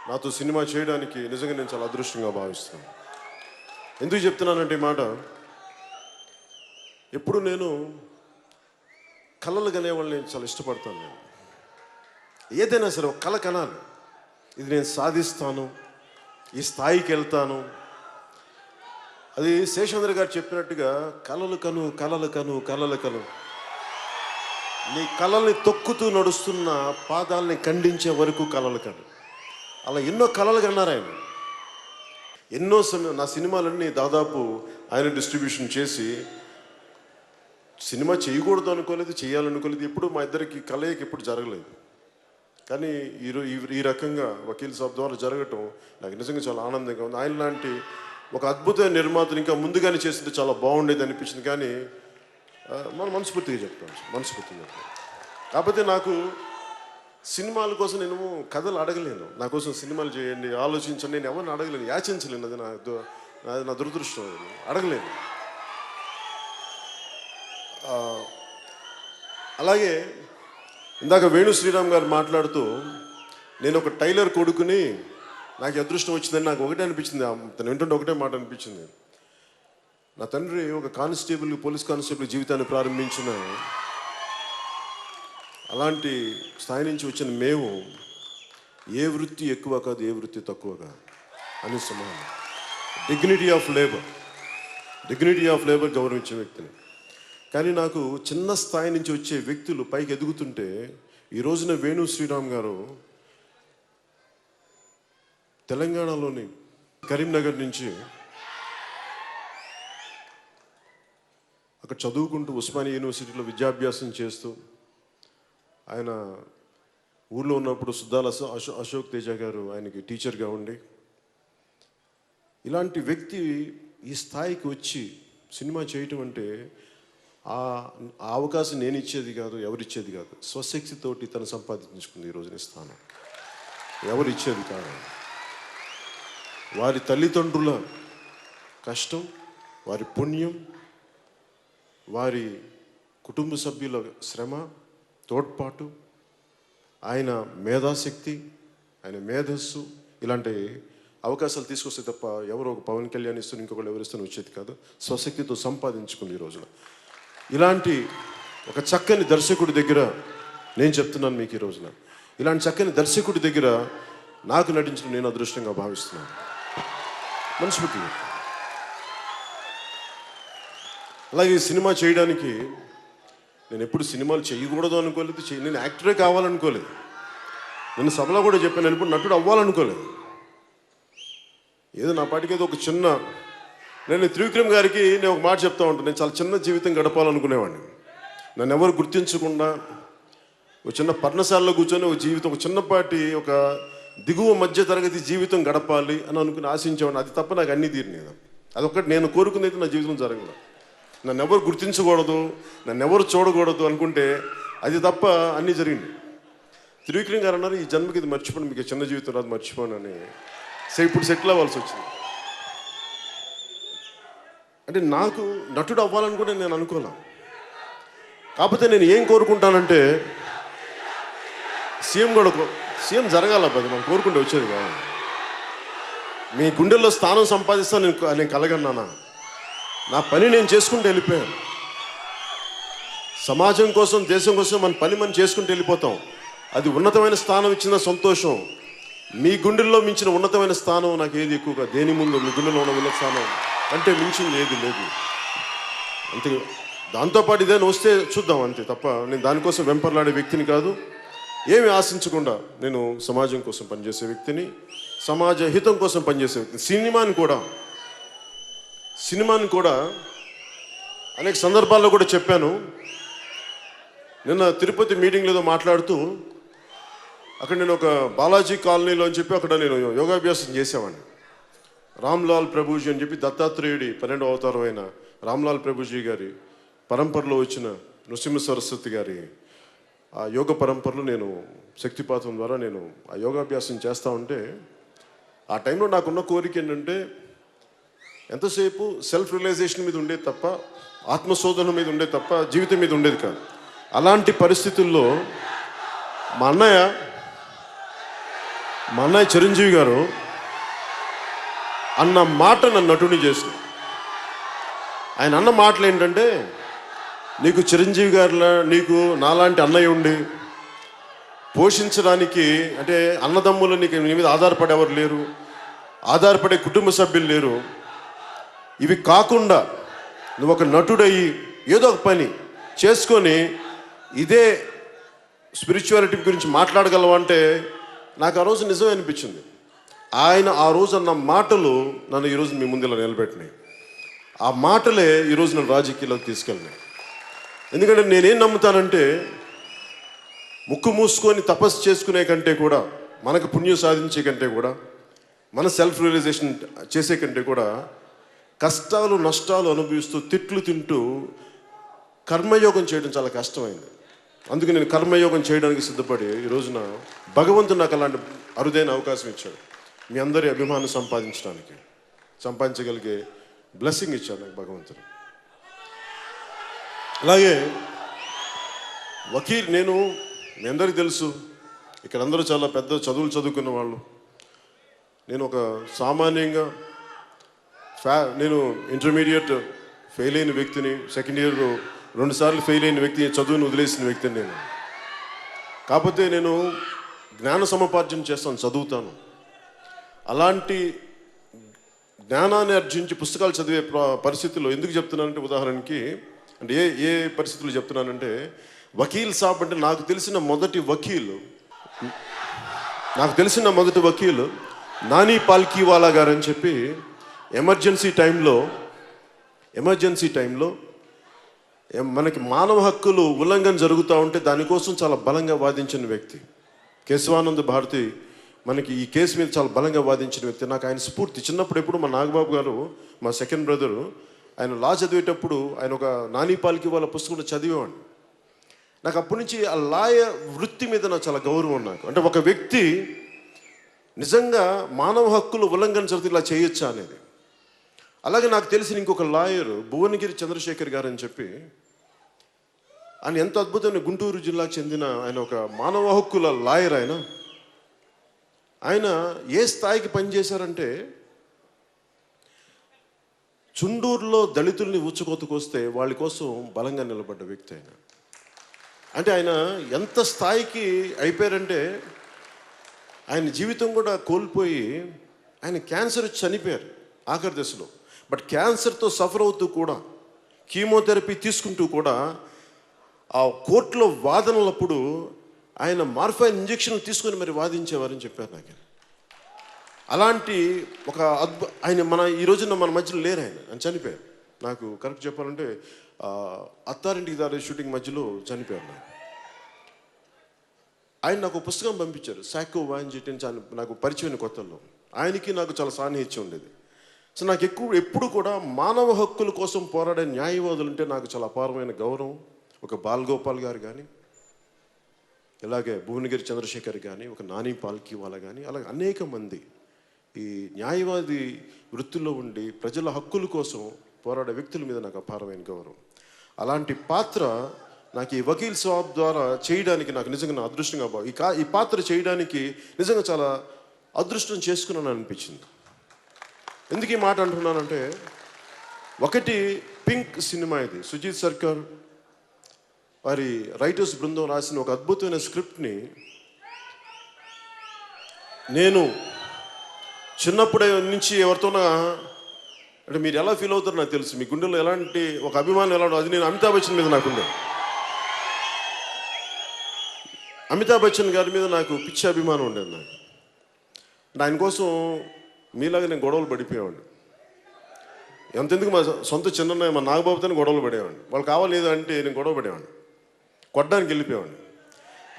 O: నాతో సినిమా చేయడానికి నిజంగా నేను చాలా అదృష్టంగా భావిస్తున్నాను. ఎందుకు చెప్తున్నానంటే ఈ మాట, ఎప్పుడు నేను కళలు కనేవాళ్ళని నేను చాలా ఇష్టపడతాను. నేను ఏదైనా సరే ఒక కళ కనాలి, ఇది నేను సాధిస్తాను, ఈ స్థాయికి వెళ్తాను. అది శేషేంద్ర గారు చెప్పినట్టుగా కళలు కను, కళలు కను, కళలు కను. నీ కళల్ని తొక్కుతూ నడుస్తున్న పాదాలని ఖండించే వరకు కళలు కను. అలా ఎన్నో కళలు కన్నారు ఆయన. ఎన్నో నా సినిమాలన్నీ దాదాపు ఆయన డిస్ట్రిబ్యూషన్ చేసి, సినిమా చేయకూడదు అనుకోలేదు, చేయాలనుకోలేదు. ఎప్పుడు మా ఇద్దరికి కలయిక ఎప్పుడు జరగలేదు. కానీ ఈ రకంగా వకీల్ సాబ్ ద్వారా జరగటం నాకు నిజంగా చాలా ఆనందంగా ఉంది. ఆయన లాంటి ఒక అద్భుతమైన నిర్మాతను ఇంకా ముందుగానే చేస్తుంటే చాలా బాగుండేది అనిపించింది. కానీ మనం మనస్ఫూర్తిగా చెప్తాను, మనస్ఫూర్తిగా చెప్తాను. కాకపోతే నాకు సినిమాల కోసం నేను కథలు అడగలేను. నా కోసం సినిమాలు చేయండి, ఆలోచించండి, నేను ఎవరిని అడగలేను, యాచించలేను. అది నా దురదృష్టం, అది అడగలేను. అలాగే ఇందాక వేణు శ్రీరామ్ గారు మాట్లాడుతూ నేను ఒక టైలర్ కొడుకుని నాకు అదృష్టం వచ్చిందని నాకు ఒకటే అనిపించింది. తను వింటుంటే ఒకటే మాట అనిపించింది. నా తండ్రి ఒక కానిస్టేబుల్, పోలీస్ కానిస్టేబుల్ జీవితాన్ని ప్రారంభించిన అలాంటి స్థాయి నుంచి వచ్చిన మేము ఏ వృత్తి ఎక్కువ కాదు, ఏ వృత్తి తక్కువ కాదు అని సమానం. డిగ్నిటీ ఆఫ్ లేబర్ గౌరవించే వ్యక్తిని. కానీ నాకు చిన్న స్థాయి నుంచి వచ్చే వ్యక్తులు పైకి ఎదుగుతుంటే ఈ రోజున వేణు శ్రీరామ్ గారు తెలంగాణలోని కరీంనగర్ నుంచి అక్కడ చదువుకుంటూ ఉస్మానియా యూనివర్సిటీలో విద్యాభ్యాసం చేస్తూ ఆయన ఊళ్ళో ఉన్నప్పుడు సుద్దాల అశోక్ తేజ గారు ఆయనకి టీచర్గా ఉండి ఇలాంటి వ్యక్తి ఈ స్థాయికి వచ్చి సినిమా చేయటం అంటే ఆ అవకాశం నేను ఇచ్చేది కాదు, ఎవరిచ్చేది కాదు. స్వశక్తితోటి తను సంపాదించుకుంది ఈ రోజున స్థానం. ఎవరు ఇచ్చేది కాదు. వారి తల్లిదండ్రుల కష్టం, వారి పుణ్యం, వారి కుటుంబ సభ్యుల శ్రమ, తోడ్పాటు, ఆయన మేధాశక్తి, ఆయన మేధస్సు, ఇలాంటి అవకాశాలు తీసుకొస్తే తప్ప ఎవరో ఒక పవన్ కళ్యాణ్ ఇస్తున్న ఇంకొకళ్ళు ఎవరిస్తున్న వచ్చేది కాదు. స్వశక్తితో సంపాదించుకుంది ఈ రోజున. ఇలాంటి ఒక చక్కని దర్శకుడి దగ్గర నేను చెప్తున్నాను మీకు ఈ రోజున, ఇలాంటి చక్కని దర్శకుడి దగ్గర నాకు నటించడం నేను అదృష్టంగా భావిస్తున్నాను. మనస్ఫూర్తిగా. అలాగే ఈ సినిమా చేయడానికి నేను ఎప్పుడు సినిమాలు చేయకూడదు అనుకోలేదు, నేను యాక్టరే కావాలనుకోలేదు. నేను సభలో కూడా చెప్పాను, నేను ఎప్పుడు నటుడు అవ్వాలనుకోలేదు. ఏదో నా పాటికి ఏదో ఒక చిన్న, నేను త్రివిక్రమ్ గారికి నేను ఒక మాట చెప్తా ఉంటాను, నేను చాలా చిన్న జీవితం గడపాలనుకునేవాడిని. నన్ను ఎవరు గుర్తించకుండా ఒక చిన్న పర్ణశాలలో కూర్చొని ఒక జీవితం, ఒక చిన్నపాటి ఒక దిగువ మధ్య తరగతి జీవితం గడపాలి అని అనుకుని ఆశించేవాడిని. అది తప్ప నాకు అన్నీ తీరినాయి. అదొక్కటి నేను కోరుకునేది నా జీవితం జరగదు. నన్ను ఎవరు గుర్తించకూడదు, నన్ను ఎవరు చూడకూడదు అనుకుంటే అది తప్ప అన్నీ జరిగింది. త్రివిక్రమ్ గారు అన్నారు, ఈ జన్మకి ఇది మర్చిపోండి, మీకు చిన్న జీవితం రాదు, మర్చిపోండి అని. ఇప్పుడు సెటిల్ అవ్వాల్సి వచ్చింది. అంటే నాకు నటుడు అవ్వాలనుకుంటే నేను అనుకోలే. కాకపోతే నేను ఏం కోరుకుంటానంటే సీఎం జరగాల, అది మనం కోరుకుంటే వచ్చేది కాదు. మీ గుండెల్లో స్థానం సంపాదిస్తాను నేను కలగన్నానా? నా పని నేను చేసుకుంటూ వెళ్ళిపోయాను. సమాజం కోసం, దేశం కోసం మన పని మనం చేసుకుంటూ వెళ్ళిపోతాం. అది ఉన్నతమైన స్థానం ఇచ్చిన సంతోషం. మీ గుండెల్లో మించిన ఉన్నతమైన స్థానం నాకు ఏది ఎక్కువగా, దేని ముందు మీ గుండెల్లో ఉన్న ఉన్నత స్థానం అంటే మించింది ఏది లేదు. అంతే. దాంతోపాటు ఇదేనా వస్తే చూద్దాం, అంతే తప్ప నేను దానికోసం వెంపర్లాడే వ్యక్తిని కాదు. ఏమి ఆశించకుండా నేను సమాజం కోసం పనిచేసే వ్యక్తిని, సమాజ హితం కోసం పనిచేసే వ్యక్తిని. సినిమాని కూడా అనేక సందర్భాల్లో కూడా చెప్పాను. నిన్న తిరుపతి మీటింగ్లో ఏదో మాట్లాడుతూ అక్కడ నేను ఒక బాలాజీ కాలనీలో అని చెప్పి అక్కడ నేను యోగాభ్యాసం చేసేవాడిని. రామ్లాల్ ప్రభుజీ అని చెప్పి దత్తాత్రేయుడి 12వ అవతారం అయిన రామ్లాల్ ప్రభుజీ గారి పరంపరలో వచ్చిన నృసింహ సరస్వతి గారి ఆ యోగ పరంపరలో నేను శక్తిపాతం ద్వారా నేను ఆ యోగాభ్యాసం చేస్తూ ఉంటే ఆ టైంలో నాకున్న కోరిక ఏంటంటే ఎంతసేపు సెల్ఫ్ రియలైజేషన్ మీద ఉండేది తప్ప, ఆత్మశోధన మీద ఉండేది తప్ప జీవితం మీద ఉండేది కాదు. అలాంటి పరిస్థితుల్లో మా అన్నయ్య చిరంజీవి గారు అన్న మాట నన్ను నటుని చేసింది. ఆయన అన్న మాటలు ఏంటంటే, నీకు చిరంజీవి గారిలా నీకు నాలాంటి అన్నయ్య ఉండి పోషించడానికి, అంటే అన్నదమ్ములు నీకు నీ మీద ఆధారపడేవారు లేరు, ఆధారపడే కుటుంబ సభ్యులు లేరు. ఇవి కాకుండా నువ్వు ఒక నటుడయ్యి ఏదో ఒక పని చేసుకొని ఇదే స్పిరిచువాలిటీ గురించి మాట్లాడగలవంటే నాకు ఆ రోజు నిజమే అనిపించింది. ఆయన ఆ రోజు అన్న మాటలు నన్ను ఈరోజు మీ ముందు ఇలా నిలబెట్టినాయి. ఆ మాటలే ఈరోజు నన్ను రాజకీయాల్లోకి తీసుకెళ్ళినాయి. ఎందుకంటే నేనేం నమ్ముతానంటే, ముక్కు మూసుకొని తపస్సు చేసుకునే కంటే కూడా, మనకు పుణ్యం సాధించే కంటే కూడా, మన సెల్ఫ్ రియలైజేషన్ చేసే కంటే కూడా, కష్టాలు నష్టాలు అనుభవిస్తూ తిట్లు తింటూ కర్మయోగం చేయడం చాలా కష్టమైంది. అందుకే నేను కర్మయోగం చేయడానికి సిద్ధపడి ఈ రోజున భగవంతుడు నాకు అలాంటి అరుదైన అవకాశం ఇచ్చాడు. మీ అందరి అభిమానం సంపాదించగలిగే బ్లెస్సింగ్ ఇచ్చాడు నాకు భగవంతుడు. అలాగే వకీల్, నేను మీ అందరికీ తెలుసు, ఇక్కడ అందరూ చాలా పెద్ద చదువులు చదువుకున్న వాళ్ళు. నేను ఒక సామాన్యంగా నేను ఇంటర్మీడియట్ ఫెయిల్ అయిన వ్యక్తిని, సెకండ్ ఇయర్ 2 సార్లు ఫెయిల్ అయిన వ్యక్తి, చదువుని వదిలేసిన వ్యక్తిని నేను. కాకపోతే నేను జ్ఞాన సముపార్జన చేస్తాను, చదువుతాను. అలాంటి జ్ఞానాన్ని ఆర్జించి పుస్తకాలు చదివే పరిస్థితుల్లో ఎందుకు చెప్తున్నానంటే, ఉదాహరణకి అంటే ఏ పరిస్థితుల్లో చెప్తున్నానంటే, వకీల్ సాబ్ అంటే నాకు తెలిసిన మొదటి వకీలు నాని పాల్కీవాలా గారు అని చెప్పి ఎమర్జెన్సీ టైంలో మనకి మానవ హక్కులు ఉల్లంఘన జరుగుతూ ఉంటే దానికోసం చాలా బలంగా వాదించిన వ్యక్తి కేశవానంద భారతి. మనకి ఈ కేసు మీద చాలా బలంగా వాదించిన వ్యక్తి. నాకు ఆయన స్ఫూర్తి. చిన్నప్పుడు ఎప్పుడు మా నాగబాబు గారు, మా సెకండ్ బ్రదరు, ఆయన లా చదివేటప్పుడు ఆయన ఒక నాని పాల్కీవాలా పుస్తకం చదివేవాడిని. నాకు అప్పటి నుంచి ఆ లాయ వృత్తి మీద నాకు చాలా గౌరవం. నాకు అంటే ఒక వ్యక్తి నిజంగా మానవ హక్కులు ఉల్లంఘన జరిగితే ఇలా చేయొచ్చా అనేది. అలాగే నాకు తెలిసిన ఇంకొక లాయర్ భువనగిరి చంద్రశేఖర్ గారు అని చెప్పి, ఆయన ఎంత అద్భుతమైన గుంటూరు జిల్లాకు చెందిన ఆయన ఒక మానవ హక్కుల లాయర్. ఆయన ఏ స్థాయికి పనిచేశారంటే, చుండూరులో దళితుల్ని ఊచకోతకొస్తే వాళ్ళ కోసం బలంగా నిలబడ్డ వ్యక్తి ఆయన. అంటే ఆయన ఎంత స్థాయికి అయిపోయారంటే, ఆయన జీవితం కూడా కోల్పోయి ఆయన క్యాన్సర్ వచ్చి చనిపోయారు ఆఖరి దశలో. బట్ క్యాన్సర్తో సఫర్ అవుతూ కూడా, కీమోథెరపీ తీసుకుంటూ కూడా, ఆ కోర్టులో వాదనలప్పుడు ఆయన మార్ఫైన్ ఇంజెక్షన్ తీసుకొని మరి వాదించేవారని చెప్పారు నాకు. అలాంటి ఒక ఆయన ఈ రోజున మన మధ్యలో లేరు. ఆయన చనిపోయారు. నాకు కరెక్ట్ చెప్పాలంటే అత్తారింటికి దారి షూటింగ్ మధ్యలో చనిపోయారు. ఆయన నాకు పుస్తకం పంపించారు, సాకో వాంజిట్ అని, నాకు పరిచయమైన కొత్తల్లో. ఆయనకి నాకు చాలా సాన్నిహిత్యం ఉండేది. సో నాకు ఎప్పుడు కూడా మానవ హక్కుల కోసం పోరాడే న్యాయవాదులు అంటే నాకు చాలా అపారమైన గౌరవం. ఒక బాలగోపాల్ గారు కానీ, ఇలాగే భువనగిరి చంద్రశేఖర్ కానీ, ఒక నాని పాల్కీవాలా కానీ, అలాగే అనేక మంది ఈ న్యాయవాది వృత్తిలో ఉండి ప్రజల హక్కుల కోసం పోరాడే వ్యక్తుల మీద నాకు అపారమైన గౌరవం. అలాంటి పాత్ర నాకు ఈ వకీల్ సాబ్ ద్వారా చేయడానికి నాకు నిజంగా నా అదృష్టంగా ఈ పాత్ర చేయడానికి నిజంగా చాలా అదృష్టం చేసుకున్నాను అనిపించింది. ఎందుకు ఈ మాట అంటున్నానంటే, ఒకటి పింక్ సినిమా, ఇది సుజీత్ సర్కార్ వారి రైటర్స్ బృందం రాసిన ఒక అద్భుతమైన స్క్రిప్ట్ని నేను చిన్నప్పుడే నుంచి ఎవరితోనా, అంటే మీరు ఎలా ఫీల్ అవుతారో నాకు తెలుసు, మీ గుండెలో ఎలాంటి ఒక అభిమానం ఎలా అది నేను అమితాబ్ బచ్చన్ మీద నాకుండే. అమితాబ్ బచ్చన్ గారి మీద నాకు పిచ్చి అభిమానం ఉండేది. నాకు ఆయన కోసం మీలాగా నేను గొడవలు పడిపోయేవాడిని. ఎంతెందుకు మా సొంత చిన్న మా నాగబాబుతో గొడవలు పడేవాడిని. వాళ్ళు కావాలేదు అంటే నేను గొడవ పడేవాడిని, కొట్టడానికి వెళ్ళిపోయేవాడిని.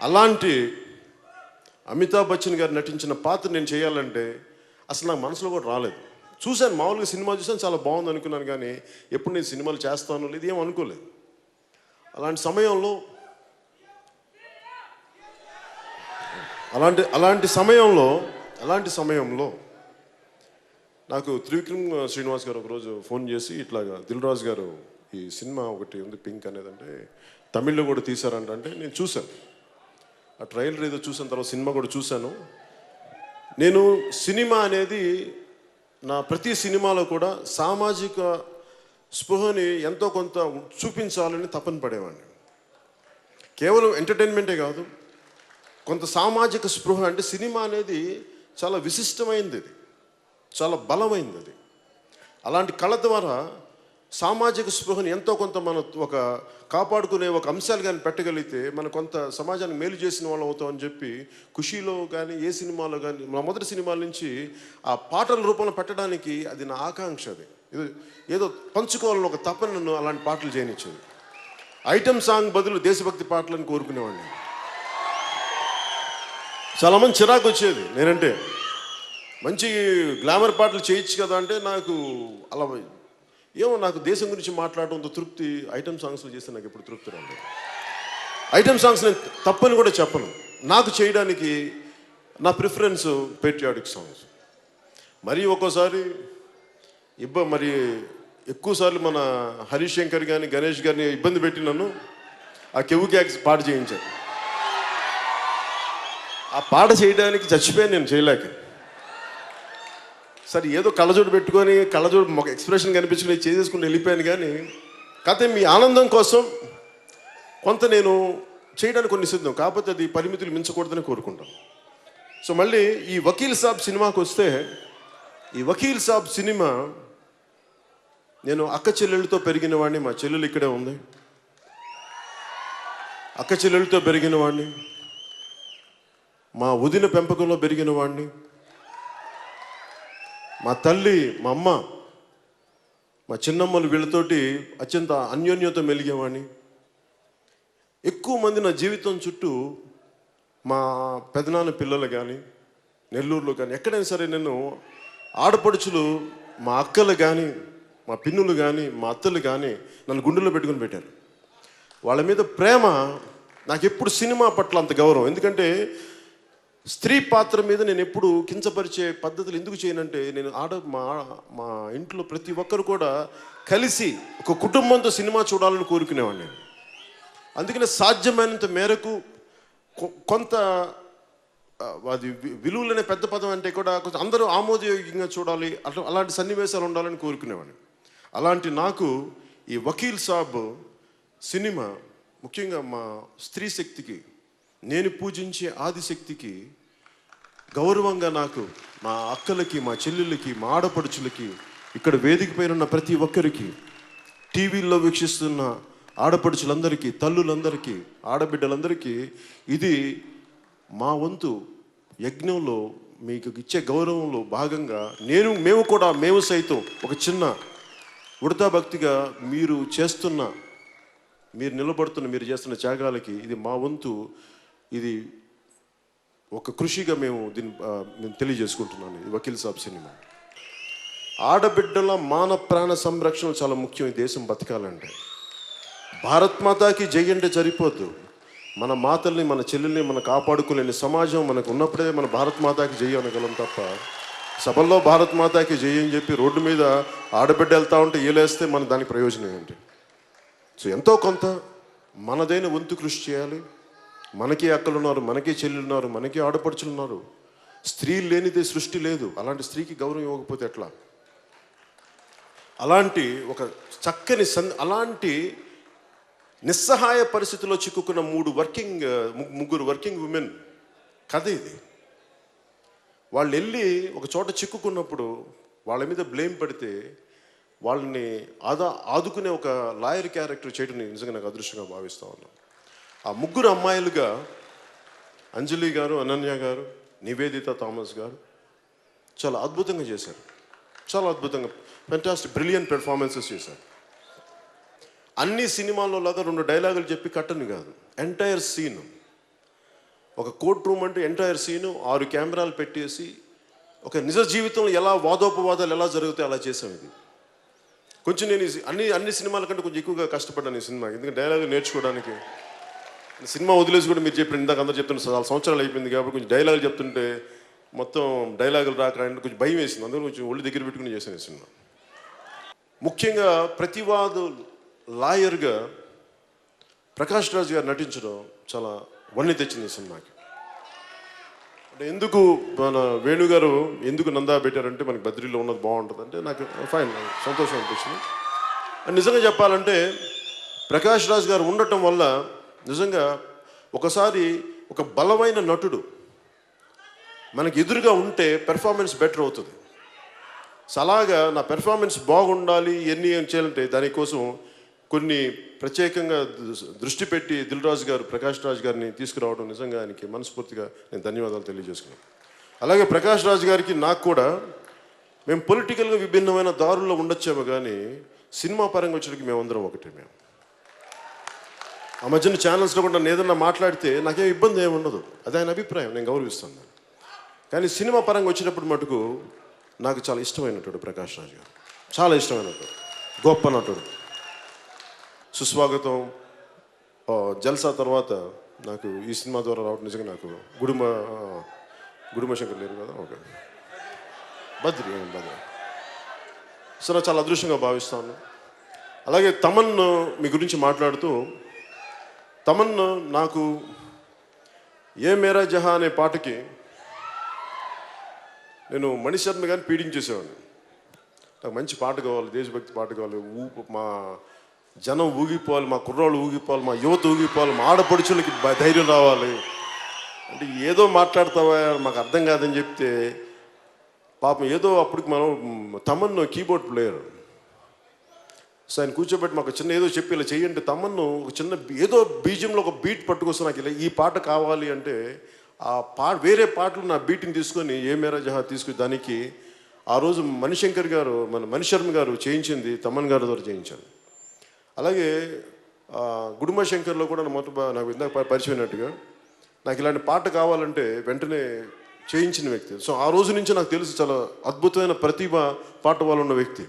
O: అలాంటి అమితాబ్ బచ్చన్ గారు నటించిన పాత్ర నేను చేయాలంటే అసలు నాకు మనసులో కూడా రాలేదు. చూశాను, మామూలుగా సినిమా చూసాను, చాలా బాగుంది అనుకున్నాను, కానీ ఎప్పుడు నేను సినిమాలు చేస్తాను లేదు ఏం అనుకోలేదు. అలాంటి సమయంలో నాకు త్రివిక్రమ్ శ్రీనివాస్ గారు ఒకరోజు ఫోన్ చేసి, ఇట్లాగా దిల్ రాజు గారు ఈ సినిమా ఒకటి ఉంది పింక్ అనేది, అంటే తమిళ్లో కూడా తీశారంటే నేను చూశాను. ఆ ట్రైలర్ ఏదో చూసిన తర్వాత సినిమా కూడా చూశాను. నేను సినిమా అనేది నా ప్రతి సినిమాలో కూడా సామాజిక స్పృహని ఎంతో కొంత చూపించాలని తపన పడేవాడిని. కేవలం ఎంటర్టైన్మెంటే కాదు, కొంత సామాజిక స్పృహ. అంటే సినిమా అనేది చాలా విశిష్టమైనది, అది చాలా బలమైనది. అది అలాంటి కళ ద్వారా సామాజిక స్పృహని ఎంతో కొంత మనం ఒక కాపాడుకునే ఒక అంశాలు కానీ పెట్టగలిగితే మనం కొంత సమాజానికి మేలు చేసిన వాళ్ళు అవుతామని చెప్పి ఖుషీలో కానీ ఏ సినిమాలో కానీ మా మొదటి సినిమాల నుంచి ఆ పాటల రూపంలో పెట్టడానికి అది నా ఆకాంక్ష. అది ఏదో పంచుకోవాలని ఒక తపన నన్ను అలాంటి పాటలు చేయనిచ్చింది. ఐటమ్ సాంగ్ బదులు దేశభక్తి పాటలను కోరుకునేవాడిని. చాలామంది చిరాకు వచ్చేది నేనంటే, మంచి గ్లామర్ పాటలు చేయొచ్చు కదా అంటే నాకు అలా ఏమో నాకు దేశం గురించి మాట్లాడడంతో తృప్తి ఐటమ్ సాంగ్స్లో చేస్తే నాకు ఎప్పుడు తృప్తి రాలేదు. ఐటమ్ సాంగ్స్ నేను తప్పని కూడా చెప్పను. నాకు చేయడానికి నా ప్రిఫరెన్స్ పేట్రియాటిక్ సాంగ్స్. మరి ఒక్కోసారి మరి ఎక్కువసార్లు మన హరీష్ శంకర్ కానీ గణేష్ గారిని ఇబ్బంది పెట్టి నన్ను ఆ కెవ్వు క్యాక్స్ పాట చేయించారు. ఆ పాట చేయడానికి చచ్చిపోయాను నేను చేయలేక. సరే ఏదో కళ్ళజోడు పెట్టుకొని కళ్ళజోడు ఒక ఎక్స్ప్రెషన్ కనిపించుకుని చేసేసుకుని వెళ్ళిపోయాను. కానీ కాకపోతే మీ ఆనందం కోసం కొంత నేను చేయడానికి కొన్ని సిద్ధం, కాకపోతే అది పరిమితులు మించకూడదని కోరుకుంటాను. సో మళ్ళీ ఈ వకీల్ సాబ్ సినిమాకి వస్తే, ఈ వకీల్ సాబ్ సినిమా నేను అక్క చెల్లెళ్ళతో పెరిగిన వాడిని. మా చెల్లెలు ఇక్కడే ఉంది. అక్క చెల్లెళ్ళతో పెరిగిన వాడిని, మా వదిన పెంపకంలో పెరిగిన వాడిని, మా తల్లి మా అమ్మ మా చిన్నమ్మలు వీళ్ళతోటి అత్యంత అన్యోన్యత మెలిగేవాడిని. ఎక్కువ మంది నా జీవితం చుట్టూ మా పెదనాన్న పిల్లలు కానీ నెల్లూరులో కానీ ఎక్కడైనా సరే నేను ఆడపడుచులు మా అక్కలు కానీ మా పిన్నులు కానీ మా అత్తలు కానీ నన్ను గుండెల్లో పెట్టుకుని పెట్టారు. వాళ్ళ మీద ప్రేమ నాకు ఎప్పుడు సినిమా పట్ల అంత గౌరవం. ఎందుకంటే స్త్రీ పాత్ర మీద నేను ఎప్పుడు కించపరిచే పద్ధతులు ఎందుకు చేయనంటే, నేను మా ఇంట్లో ప్రతి ఒక్కరు కూడా కలిసి ఒక కుటుంబంతో సినిమా చూడాలని కోరుకునేవాడిని. అందుకనే సాధ్యమైనంత మేరకు కొంత అది విలువలనే పెద్ద పదం అంటే కూడా కొంచెం అందరూ ఆమోదయోగ్యంగా చూడాలి, అలాంటి సన్నివేశాలు ఉండాలని కోరుకునేవాడిని. అలాంటి నాకు ఈ వకీల్ సాబ్ సినిమా ముఖ్యంగా మా స్త్రీ శక్తికి, నేను పూజించే ఆదిశక్తికి గౌరవంగా నాకు, మా అక్కలకి, మా చెల్లెళ్ళకి, మా ఆడపడుచులకి, ఇక్కడ వేదిక పైన ఉన్న ప్రతి ఒక్కరికి, టీవీల్లో వీక్షిస్తున్న ఆడపడుచులందరికీ, తల్లులందరికీ, ఆడబిడ్డలందరికీ ఇది మా వంతు యజ్ఞంలో మీకు ఇచ్చే గౌరవంలో భాగంగా మేము సైతం ఒక చిన్న ఉడతా భక్తిగా మీరు మీరు చేస్తున్న త్యాగాలకి ఇది మా వంతు, ఇది ఒక కృషిగా మేము తెలియజేసుకుంటున్నాను. ఈ వకీల్ సాబ్ సినిమా ఆడబిడ్డల మాన ప్రాణ సంరక్షణ చాలా ముఖ్యం. ఈ దేశం బతకాలంటే భారత్ మాతాకి జై అంటే సరిపోద్దు. మన మాతల్ని, మన చెల్లెల్ని మనం కాపాడుకోలేని సమాజం మనకు ఉన్నప్పుడే మన భారత్ మాతాకి జై అనగలం తప్ప, సభల్లో భారత్ మాతాకి జై అని చెప్పి రోడ్డు మీద ఆడబిడ్డ వెళ్తూ ఉంటే ఏలేస్తే మన దానికి ప్రయోజనం ఏంటి? సో ఎంతో కొంత మనదైన వంతు కృషి చేయాలి. మనకి అక్కలు ఉన్నారు, మనకి చెల్లెలు ఉన్నారు, మనకి ఆడపడుచులు ఉన్నారు. స్త్రీ లేనిదే సృష్టి లేదు. అలాంటి స్త్రీకి గౌరవం ఇవ్వకపోతే ఎట్లా? అలాంటి ఒక చక్కని అలాంటి నిస్సహాయ పరిస్థితిలో చిక్కుకున్న ముగ్గురు వర్కింగ్ ఉమెన్ కథ ఇది. వాళ్ళు వెళ్ళి ఒక చోట చిక్కుకున్నప్పుడు వాళ్ళ మీద బ్లేమ్ పడితే వాళ్ళని ఆదుకునే ఒక లాయర్ క్యారెక్టర్ చేయడం నిజంగా నాకు అదృష్టంగా భావిస్తూ ఉన్నాను. ఆ ముగ్గురు అమ్మాయిలుగా అంజలి గారు, అనన్య గారు, నివేదిత థామస్ గారు చాలా అద్భుతంగా చేశారు. చాలా అద్భుతంగా ఫెంటాస్టిక్ బ్రిలియంట్ పెర్ఫార్మెన్సెస్ చేశారు. అన్ని సినిమాల్లో లాగా 2 డైలాగులు చెప్పి కట్టని కాదు, ఎంటైర్ సీన్. ఒక కోర్ట్ రూమ్ అంటే ఎంటైర్ సీను 6 కెమెరాలు పెట్టేసి ఒక నిజ జీవితంలో ఎలా వాదోపవాదాలు ఎలా జరుగుతాయి అలా చేసాం. ఇది కొంచెం నేను అన్ని సినిమాల కంటే కొంచెం ఎక్కువగా కష్టపడ్డాను ఈ సినిమాకి. ఎందుకంటే డైలాగులు నేర్చుకోవడానికి. సినిమా వదిలేసి కూడా మీరు చెప్పిన ఇందాక అందరూ చెప్తుంటే చాలా సంవత్సరాలు అయిపోయింది కాబట్టి కొంచెం డైలాగులు చెప్తుంటే మొత్తం డైలాగులు రాక కొంచెం భయం వేసింది. అందరూ కొంచెం ఒళ్ళు దగ్గర పెట్టుకుని చేశాను ఈ సినిమా. ముఖ్యంగా ప్రతివాదు లాయర్గా ప్రకాష్ రాజ్ గారు నటించడం చాలా వన్నె తెచ్చింది ఈ సినిమాకి. అంటే ఎందుకు మన వేణుగారు ఎందుకు నందా పెట్టారంటే మనకి బద్రీలో ఉన్నది బాగుంటుంది అంటే నాకు ఫైన్, సంతోషం అనిపించింది. అండ్ నిజంగా చెప్పాలంటే ప్రకాష్ రాజ్ గారు ఉండటం వల్ల నిజంగా ఒకసారి ఒక బలమైన నటుడు మనకి ఎదురుగా ఉంటే పెర్ఫార్మెన్స్ బెటర్ అవుతుంది. సో అలాగా నా పెర్ఫార్మెన్స్ బాగుండాలి ఎన్ని చేయాలంటే దానికోసం కొన్ని ప్రత్యేకంగా దృష్టి పెట్టి దిల్ రాజు గారు, ప్రకాష్ రాజ్ గారిని తీసుకురావడం నిజంగా ఆయనకి మనస్ఫూర్తిగా నేను ధన్యవాదాలు తెలియజేసుకున్నాను. అలాగే ప్రకాష్ రాజ్ గారికి నాకు కూడా మేము పొలిటికల్గా విభిన్నమైన దారుల్లో ఉండొచ్చాము కానీ సినిమా పరంగా వచ్చేటికి మేమందరం ఒకటే. మేము ఆ మధ్యన ఛానల్స్లో కూడా నేను ఏదన్నా మాట్లాడితే నాకేం ఇబ్బంది ఏమి ఉండదు, అది ఆయన అభిప్రాయం, నేను గౌరవిస్తాను. కానీ సినిమా పరంగా వచ్చినప్పుడు మటుకు నాకు చాలా ఇష్టమైనటువంటి ప్రకాష్ రాజ్ గారు, చాలా ఇష్టమైనటువంటి. గొప్ప నటుడు. సుస్వాగతం జల్సా తర్వాత నాకు ఈ సినిమా ద్వారా రావడం నిజంగా నాకు గుడుమ శంకర్ లేరు కదా, ఓకే, బద్రి. సో నాకు చాలా అదృష్టంగా భావిస్తాను. అలాగే తమన్ మీ గురించి మాట్లాడుతూ, తమన్ నాకు ఏ మేరా జహా అనే పాటకి నేను మణిశర్మ గారిని పీడించేసేవాడిని. నాకు మంచి పాట కావాలి, దేశభక్తి పాట కావాలి, మా జనం ఊగిపోవాలి, మా కుర్రాళ్ళు ఊగిపోవాలి, మా యువత ఊగిపోవాలి, మా ఆడపడుచులకి ధైర్యం రావాలి అంటే ఏదో మాట్లాడతావా మాకు అర్థం కాదని చెప్తే పాపం ఏదో అప్పటికి మనం తమన్ను కీబోర్డ్ ప్లేయర్. సో ఆయన కూర్చోబెట్టి మాకు చిన్న ఏదో చెప్పి ఇలా చెయ్యంటే తమన్ను ఒక చిన్న ఏదో బీజంలో ఒక బీట్ పట్టుకొస్తే నాకు ఇలా ఈ పాట కావాలి అంటే ఆ వేరే పాటలు నా బీట్ని తీసుకొని ఏ మేరా జహా తీసుకుని దానికి ఆ రోజు మణిశర్మ గారు చేయించింది తమన్ గారి ద్వారా చేయించాను. అలాగే గుడుమ శంకర్లో కూడా నాకు ఇందాక పరిచయమైనట్టుగా నాకు ఇలాంటి పాట కావాలంటే వెంటనే చేయించిన వ్యక్తి. సో ఆ రోజు నుంచి నాకు తెలుసు చాలా అద్భుతమైన ప్రతిభ పాట వాళ్ళు ఉన్న వ్యక్తి.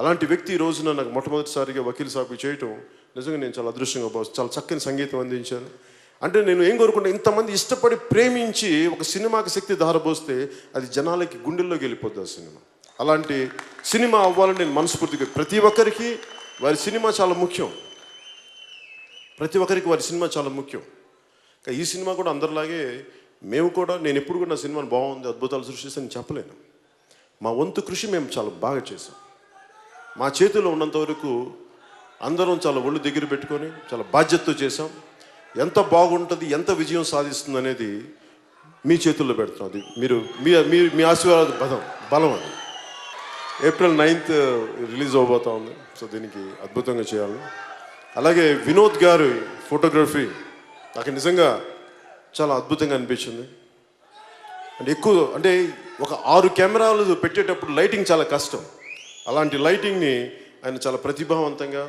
O: అలాంటి వ్యక్తి ఈ రోజున నాకు మొట్టమొదటిసారిగా వకీల్ సాబ్ చేయటం నిజంగా నేను చాలా అదృష్టంగా భావిస్తాను. చాలా చక్కని సంగీతం అందించాను. అంటే నేను ఏం కోరుకుంటా, ఇంతమంది ఇష్టపడి ప్రేమించి ఒక సినిమాకి శక్తి ధారపోస్తే అది జనాలకి గుండెల్లోకి వెళ్ళిపోతుంది ఆ సినిమా. అలాంటి సినిమా అవ్వాలని నేను మనస్ఫూర్తిగా ప్రతి ఒక్కరికి వారి సినిమా చాలా ముఖ్యం. ప్రతి ఒక్కరికి వారి సినిమా చాలా ముఖ్యం. ఈ సినిమా కూడా అందరిలాగే మేము కూడా నేను ఎప్పుడు కూడా నా సినిమాని బాగుంది అద్భుతాలు సృష్టిస్తాను చెప్పలేను. మా వంతు కృషి మేము చాలా బాగా చేసాం. మా చేతిలో ఉన్నంత వరకు అందరం చాలా ఒళ్ళు దగ్గర పెట్టుకొని చాలా బాధ్యతతో చేసాం. ఎంత బాగుంటుంది, ఎంత విజయం సాధిస్తుంది అనేది మీ చేతుల్లో పెడుతున్నాం. అది మీరు మీ ఆశీర్వాద బలం అది. ఏప్రిల్ 9th రిలీజ్ అవబోతా ఉంది. సో దీనికి అద్భుతంగా చేయాలి. అలాగే వినోద్ గారి ఫోటోగ్రఫీ నాకు నిజంగా చాలా అద్భుతంగా అనిపించింది. అంటే ఒక 6 కెమెరాలు పెట్టేటప్పుడు లైటింగ్ చాలా కష్టం. అలాంటి లైటింగ్ని ఆయన చాలా ప్రతిభావంతంగా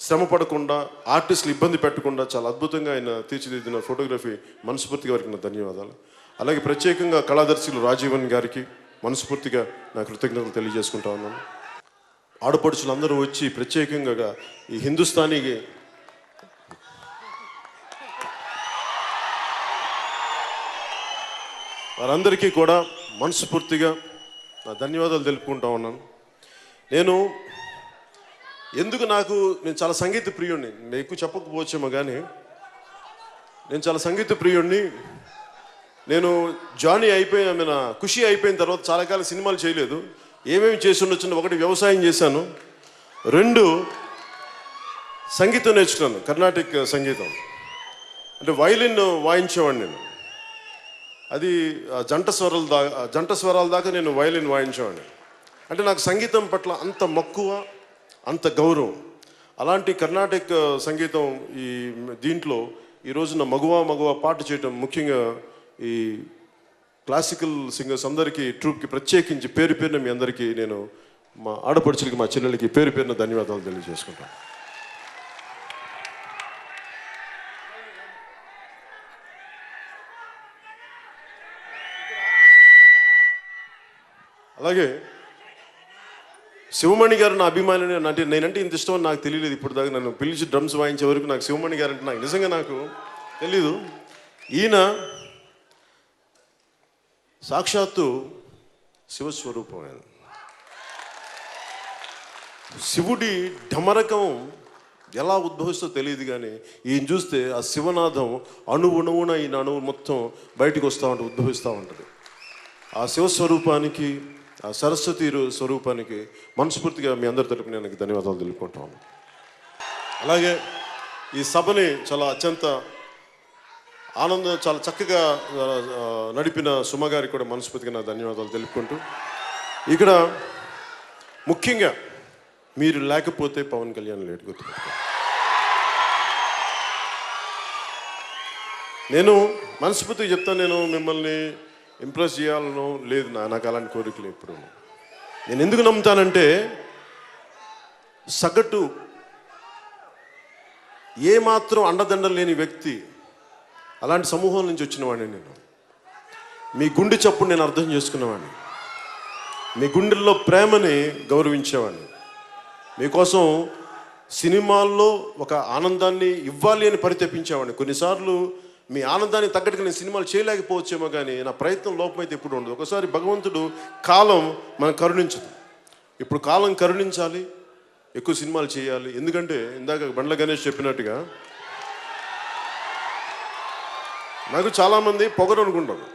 O: శ్రమ పడకుండా ఆర్టిస్టులు ఇబ్బంది పెట్టకుండా చాలా అద్భుతంగా ఆయన తీర్చిదిద్దిన ఫోటోగ్రఫీ మనస్ఫూర్తిగా వారికి నా ధన్యవాదాలు. అలాగే ప్రత్యేకంగా కళాదర్శులు రాజీవన్ గారికి మనస్ఫూర్తిగా నా కృతజ్ఞతలు తెలియజేసుకుంటా ఉన్నాను. ఆడపడుచులు అందరూ వచ్చి ప్రత్యేకంగా ఈ హిందుస్థానీకి వారందరికీ కూడా మనస్ఫూర్తిగా నా ధన్యవాదాలు తెలుపుకుంటా ఉన్నాను. నేను చాలా సంగీత ప్రియుడిని, నేను ఎక్కువ చెప్పకపోవచ్చేమో కానీ నేను చాలా సంగీత ప్రియుడిని. నేను ఖుషి అయిపోయిన తర్వాత చాలా కాలం సినిమాలు చేయలేదు. ఏమేమి చేసి ఉండొచ్చు, 1 వ్యవసాయం చేశాను, 2 సంగీతం నేర్చుకున్నాను, కర్ణాటిక్ సంగీతం. అంటే వైలిన్ వాయించేవాడిని నేను. అది జంట స్వరాల దాకా నేను వైలిన్ వాయించేవాడిని. అంటే నాకు సంగీతం పట్ల అంత మక్కువ, అంత గౌరవం. అలాంటి కర్ణాటక సంగీతం దీంట్లో ఈ రోజున మగువ పాట చేయటం, ముఖ్యంగా ఈ క్లాసికల్ సింగర్స్ అందరికీ ట్రూప్కి ప్రత్యేకించి పేరున మీ అందరికీ నేను మా ఆడపడుచులకి మా చెల్లెలకి పేరున ధన్యవాదాలు తెలియజేసుకుంటాను. అలాగే శివమణి గారు నా అభిమాని. అంటే నేనంటే ఇంత ఇష్టం నాకు తెలియలేదు ఇప్పుడు దాకా. నన్ను పిలిచి డ్రమ్స్ వాయించే వరకు నాకు శివమణి గారు అంటే నిజంగా నాకు తెలీదు. ఈయన సాక్షాత్తు శివస్వరూపం. ఆయన శివుడి ఢమరకం ఎలా ఉద్భవిస్తో తెలియదు కానీ ఈయన చూస్తే ఆ శివనాథం అణువున ఈయన అణువు మొత్తం బయటకు వస్తూ ఉంటుంది, ఉద్భవిస్తూ ఉంటుంది. ఆ శివస్వరూపానికి, ఆ సరస్వతి స్వరూపానికి మనస్ఫూర్తిగా మీ అందరి తరపున నేను ధన్యవాదాలు తెలుపుకుంటాను. అలాగే ఈ సభని చాలా అత్యంత చాలా చక్కగా నడిపిన సుమ గారికి కూడా మనస్ఫూర్తిగా నా ధన్యవాదాలు తెలుపుకుంటూ, ఇక్కడ ముఖ్యంగా మీరు లేకపోతే పవన్ కళ్యాణ్ లేట్ గుర్తుపెట్టుకోండి. నేను మనస్ఫూర్తిగా చెప్తాను, నేను మిమ్మల్ని ఇంప్రెస్ చేయాలనో లేదు, నాకు అలాంటి కోరికలు ఎప్పుడు. నేను ఎందుకు నమ్ముతానంటే సగటు ఏమాత్రం అండదండ లేని వ్యక్తి, అలాంటి సమూహం నుంచి వచ్చినవాడిని నేను. మీ గుండె చప్పుడు నేను అర్థం చేసుకున్నవాడిని, మీ గుండెల్లో ప్రేమని గౌరవించేవాడిని. మీకోసం సినిమాల్లో ఒక ఆనందాన్ని ఇవ్వాలి అని పరితపించేవాడిని. కొన్నిసార్లు మీ ఆనందానికి తగ్గట్టుగా నేను సినిమాలు చేయలేకపోవచ్చేమో, కానీ నా ప్రయత్నం లోపమైతే ఎప్పుడు ఉండదు. ఒకసారి భగవంతుడు కాలం మనం కరుణించదు. ఇప్పుడు కాలం కరుణించాలి, ఎక్కువ సినిమాలు చేయాలి. ఎందుకంటే ఇందాక బండ్ల గణేష్ చెప్పినట్టుగా నాకు చాలామంది పొగరు అనుకుంటాను.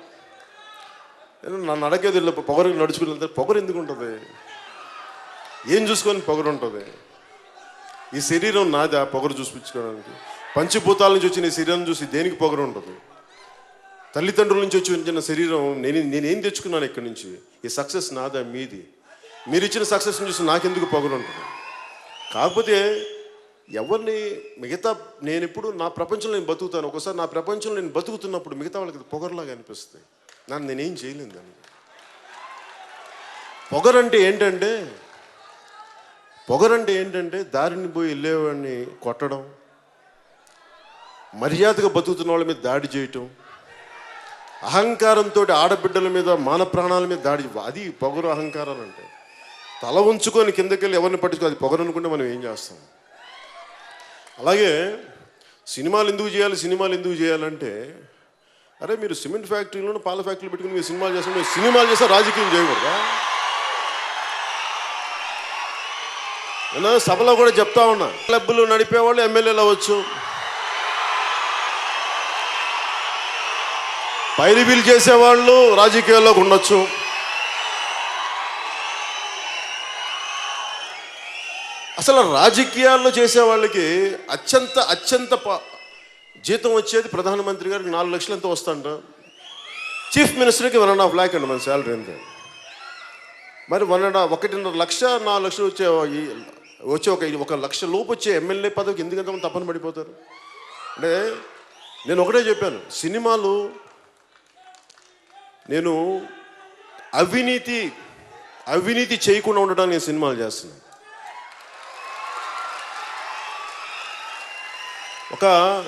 O: నన్ను అడగేది పొగరు నడుచుకుని వెళ్తే పొగరు ఎందుకు ఉంటుంది? ఏం చూసుకొని పొగరు ఉంటుంది? ఈ శరీరం నాదా పొగరు చూపించుకోవడానికి? పంచభూతాల నుంచి వచ్చిన ఈ శరీరం చూసి దేనికి పొగరు ఉంటుంది? తల్లిదండ్రుల నుంచి వచ్చిన శరీరం నేనేం తెచ్చుకున్నాను ఇక్కడి నుంచి? ఈ సక్సెస్ నాదా మీది? మీరు ఇచ్చిన సక్సెస్ని చూసి నాకెందుకు పొగరు ఉంటుంది? కాకపోతే ఎవరిని మిగతా నేను ఎప్పుడు నా ప్రపంచంలో నేను బతుకుతాను. ఒకసారి నా ప్రపంచంలో నేను బతుకుతున్నప్పుడు మిగతా వాళ్ళకి పొగరులాగా అనిపిస్తుంది. నేనేం చేయలేను దాన్ని. పొగరంటే ఏంటంటే దారిని పోయి వెళ్ళేవాడిని కొట్టడం, మర్యాదగా బతుకుతున్న వాళ్ళ మీద దాడి చేయటం, అహంకారంతో ఆడబిడ్డల మీద మాన ప్రాణాల మీద దాడి. అది పొగరు, అహంకారాలు అంటే. తల ఉంచుకొని కిందకెళ్ళి ఎవరిని పట్టించుకో, అది పొగరు అనుకుంటే మనం ఏం చేస్తాం? అలాగే సినిమాలు ఎందుకు చేయాలంటే, అరే మీరు సిమెంట్ ఫ్యాక్టరీలోనూ పాల ఫ్యాక్టరీలు పెట్టుకుని మీరు సినిమాలు చేస్తే రాజకీయం చేయకూడదా? నేను సభలో కూడా చెప్తా ఉన్నా, క్లబ్బులు నడిపేవాళ్ళు ఎమ్మెల్యేలు అవ్వచ్చు, పైరిబీలు చేసేవాళ్ళు రాజకీయాల్లోకి ఉండొచ్చు. అసలు రాజకీయాల్లో చేసే వాళ్ళకి అత్యంత జీతం వచ్చేది ప్రధానమంత్రి గారికి 4 లక్షలు ఎంతో వస్తుంట. చీఫ్ మినిస్టర్కి 1.5 lakh అండి మన శాలరీ అంతే. మరి 1.5 లక్ష 4 లక్షలు వచ్చే ఒక లక్ష లోపు వచ్చే ఎమ్మెల్యే పదవికి ఎందుకంత మంది తప్పని పడిపోతారు? అంటే నేను ఒకటే చెప్పాను, సినిమాలు నేను అవినీతి చేయకుండా ఉండడానికి నేను సినిమాలు చేస్తున్నాను.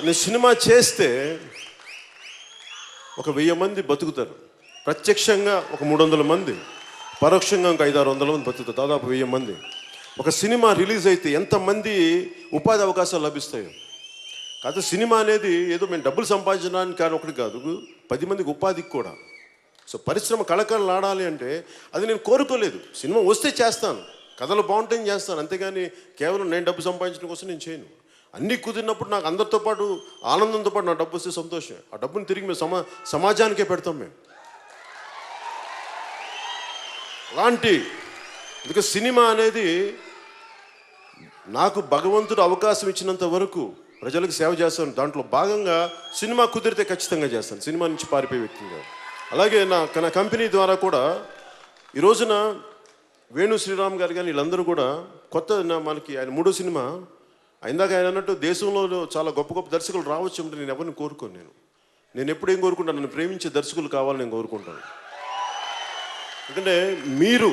O: నేను సినిమా చేస్తే 1000 మంది బతుకుతారు. ప్రత్యక్షంగా 300 మంది, పరోక్షంగా 500-600 మంది బతుకుతారు. దాదాపు 1000 మంది. ఒక సినిమా రిలీజ్ అయితే ఎంతమంది ఉపాధి అవకాశాలు లభిస్తాయో. కాకపోతే సినిమా అనేది ఏదో మేము డబ్బులు సంపాదించడానికి కానీ ఒకటి కాదు, 10 మందికి ఉపాధికి కూడా. సో పరిశ్రమ కళకళలు ఆడాలి అంటే అది నేను కోరుకోలేదు. సినిమా వస్తే చేస్తాను, కథలు బాగుంటాయని చేస్తాను, అంతేగాని కేవలం నేను డబ్బు సంపాదించడం కోసం నేను చేయను. అన్నీ కుదిరినప్పుడు నాకు అందరితో పాటు ఆనందంతో పాటు నా డబ్బు వస్తే సంతోషం. ఆ డబ్బుని తిరిగి మేము సమాజానికే పెడతాం మేము. అందుకే సినిమా అనేది నాకు భగవంతుడు అవకాశం ఇచ్చినంత వరకు ప్రజలకు సేవ చేస్తాను. దాంట్లో భాగంగా సినిమా కుదిరితే ఖచ్చితంగా చేస్తాను, సినిమా నుంచి పారిపోయే వ్యక్తిగా. అలాగే నా కంపెనీ ద్వారా కూడా ఈ రోజున వేణు శ్రీరామ్ గారు కానీ వీళ్ళందరూ కూడా మనకి ఆయన 3వ సినిమా ఇందాక ఆయన అన్నట్టు దేశంలో చాలా గొప్ప దర్శకులు రావచ్చు అంటే నేను ఎవరిని కోరుకోను. నేను ఎప్పుడు ఏం కోరుకుంటాను, నన్ను ప్రేమించే దర్శకులు కావాలని నేను కోరుకుంటాను. ఎందుకంటే మీరు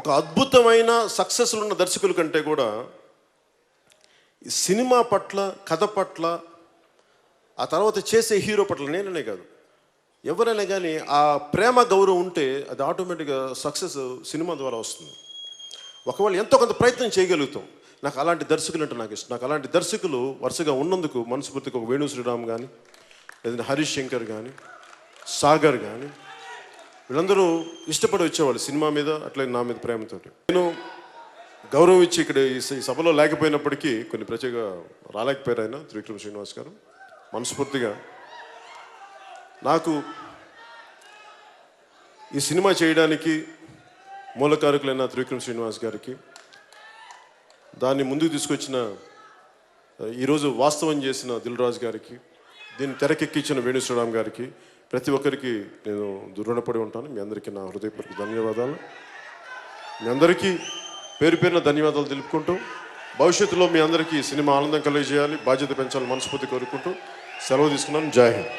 O: ఒక అద్భుతమైన సక్సెస్లు ఉన్న దర్శకుల కంటే కూడా ఈ సినిమా పట్ల, కథ పట్ల, ఆ తర్వాత చేసే హీరో పట్ల, నేననే కాదు ఎవరైనా కానీ ఆ ప్రేమ గౌరవం ఉంటే అది ఆటోమేటిక్గా సక్సెస్ సినిమా ద్వారా వస్తుంది. ఒకవేళ ఎంతో కొంత ప్రయత్నం చేయగలుగుతాం. నాకు అలాంటి దర్శకులు అంటే నాకు ఇష్టం. నాకు అలాంటి దర్శకులు వరుసగా ఉన్నందుకు మనస్ఫూర్తిగా ఒక వేణు శ్రీరామ్ కానీ, లేదంటే హరీష్ శంకర్ కానీ, సాగర్ కానీ, వీళ్ళందరూ ఇష్టపడి వచ్చేవాళ్ళు సినిమా మీద, అట్లే నా మీద ప్రేమతో. నేను గౌరవం ఇచ్చి ఇక్కడ ఈ సభలో లేకపోయినప్పటికీ కొన్ని ప్రత్యేక రాలేకపోయారు ఆయన త్రివిక్రమ్ శ్రీనివాస్ గారు. మనస్ఫూర్తిగా నాకు ఈ సినిమా చేయడానికి మూలకారకులైన త్రివిక్రమ్ శ్రీనివాస్ గారికి, దాన్ని ముందుకు తీసుకొచ్చిన ఈరోజు వాస్తవం చేసిన దిల్ రాజు గారికి, దీన్ని తెరకెక్కించిన వేణు శ్రీరామ్ గారికి, ప్రతి ఒక్కరికి నేను రుణపడి ఉంటాను. మీ అందరికీ నా హృదయపూర్వక ధన్యవాదాలు. మీ అందరికీ పేరు పేరున ధన్యవాదాలు తెలుపుకుంటూ, భవిష్యత్తులో మీ అందరికీ సినిమా ఆనందం కలిగజేయాలి, బాధ్యత పెంచాలని మనస్ఫూర్తి కోరుకుంటూ సెలవు తీసుకున్నాను. జై హింద్.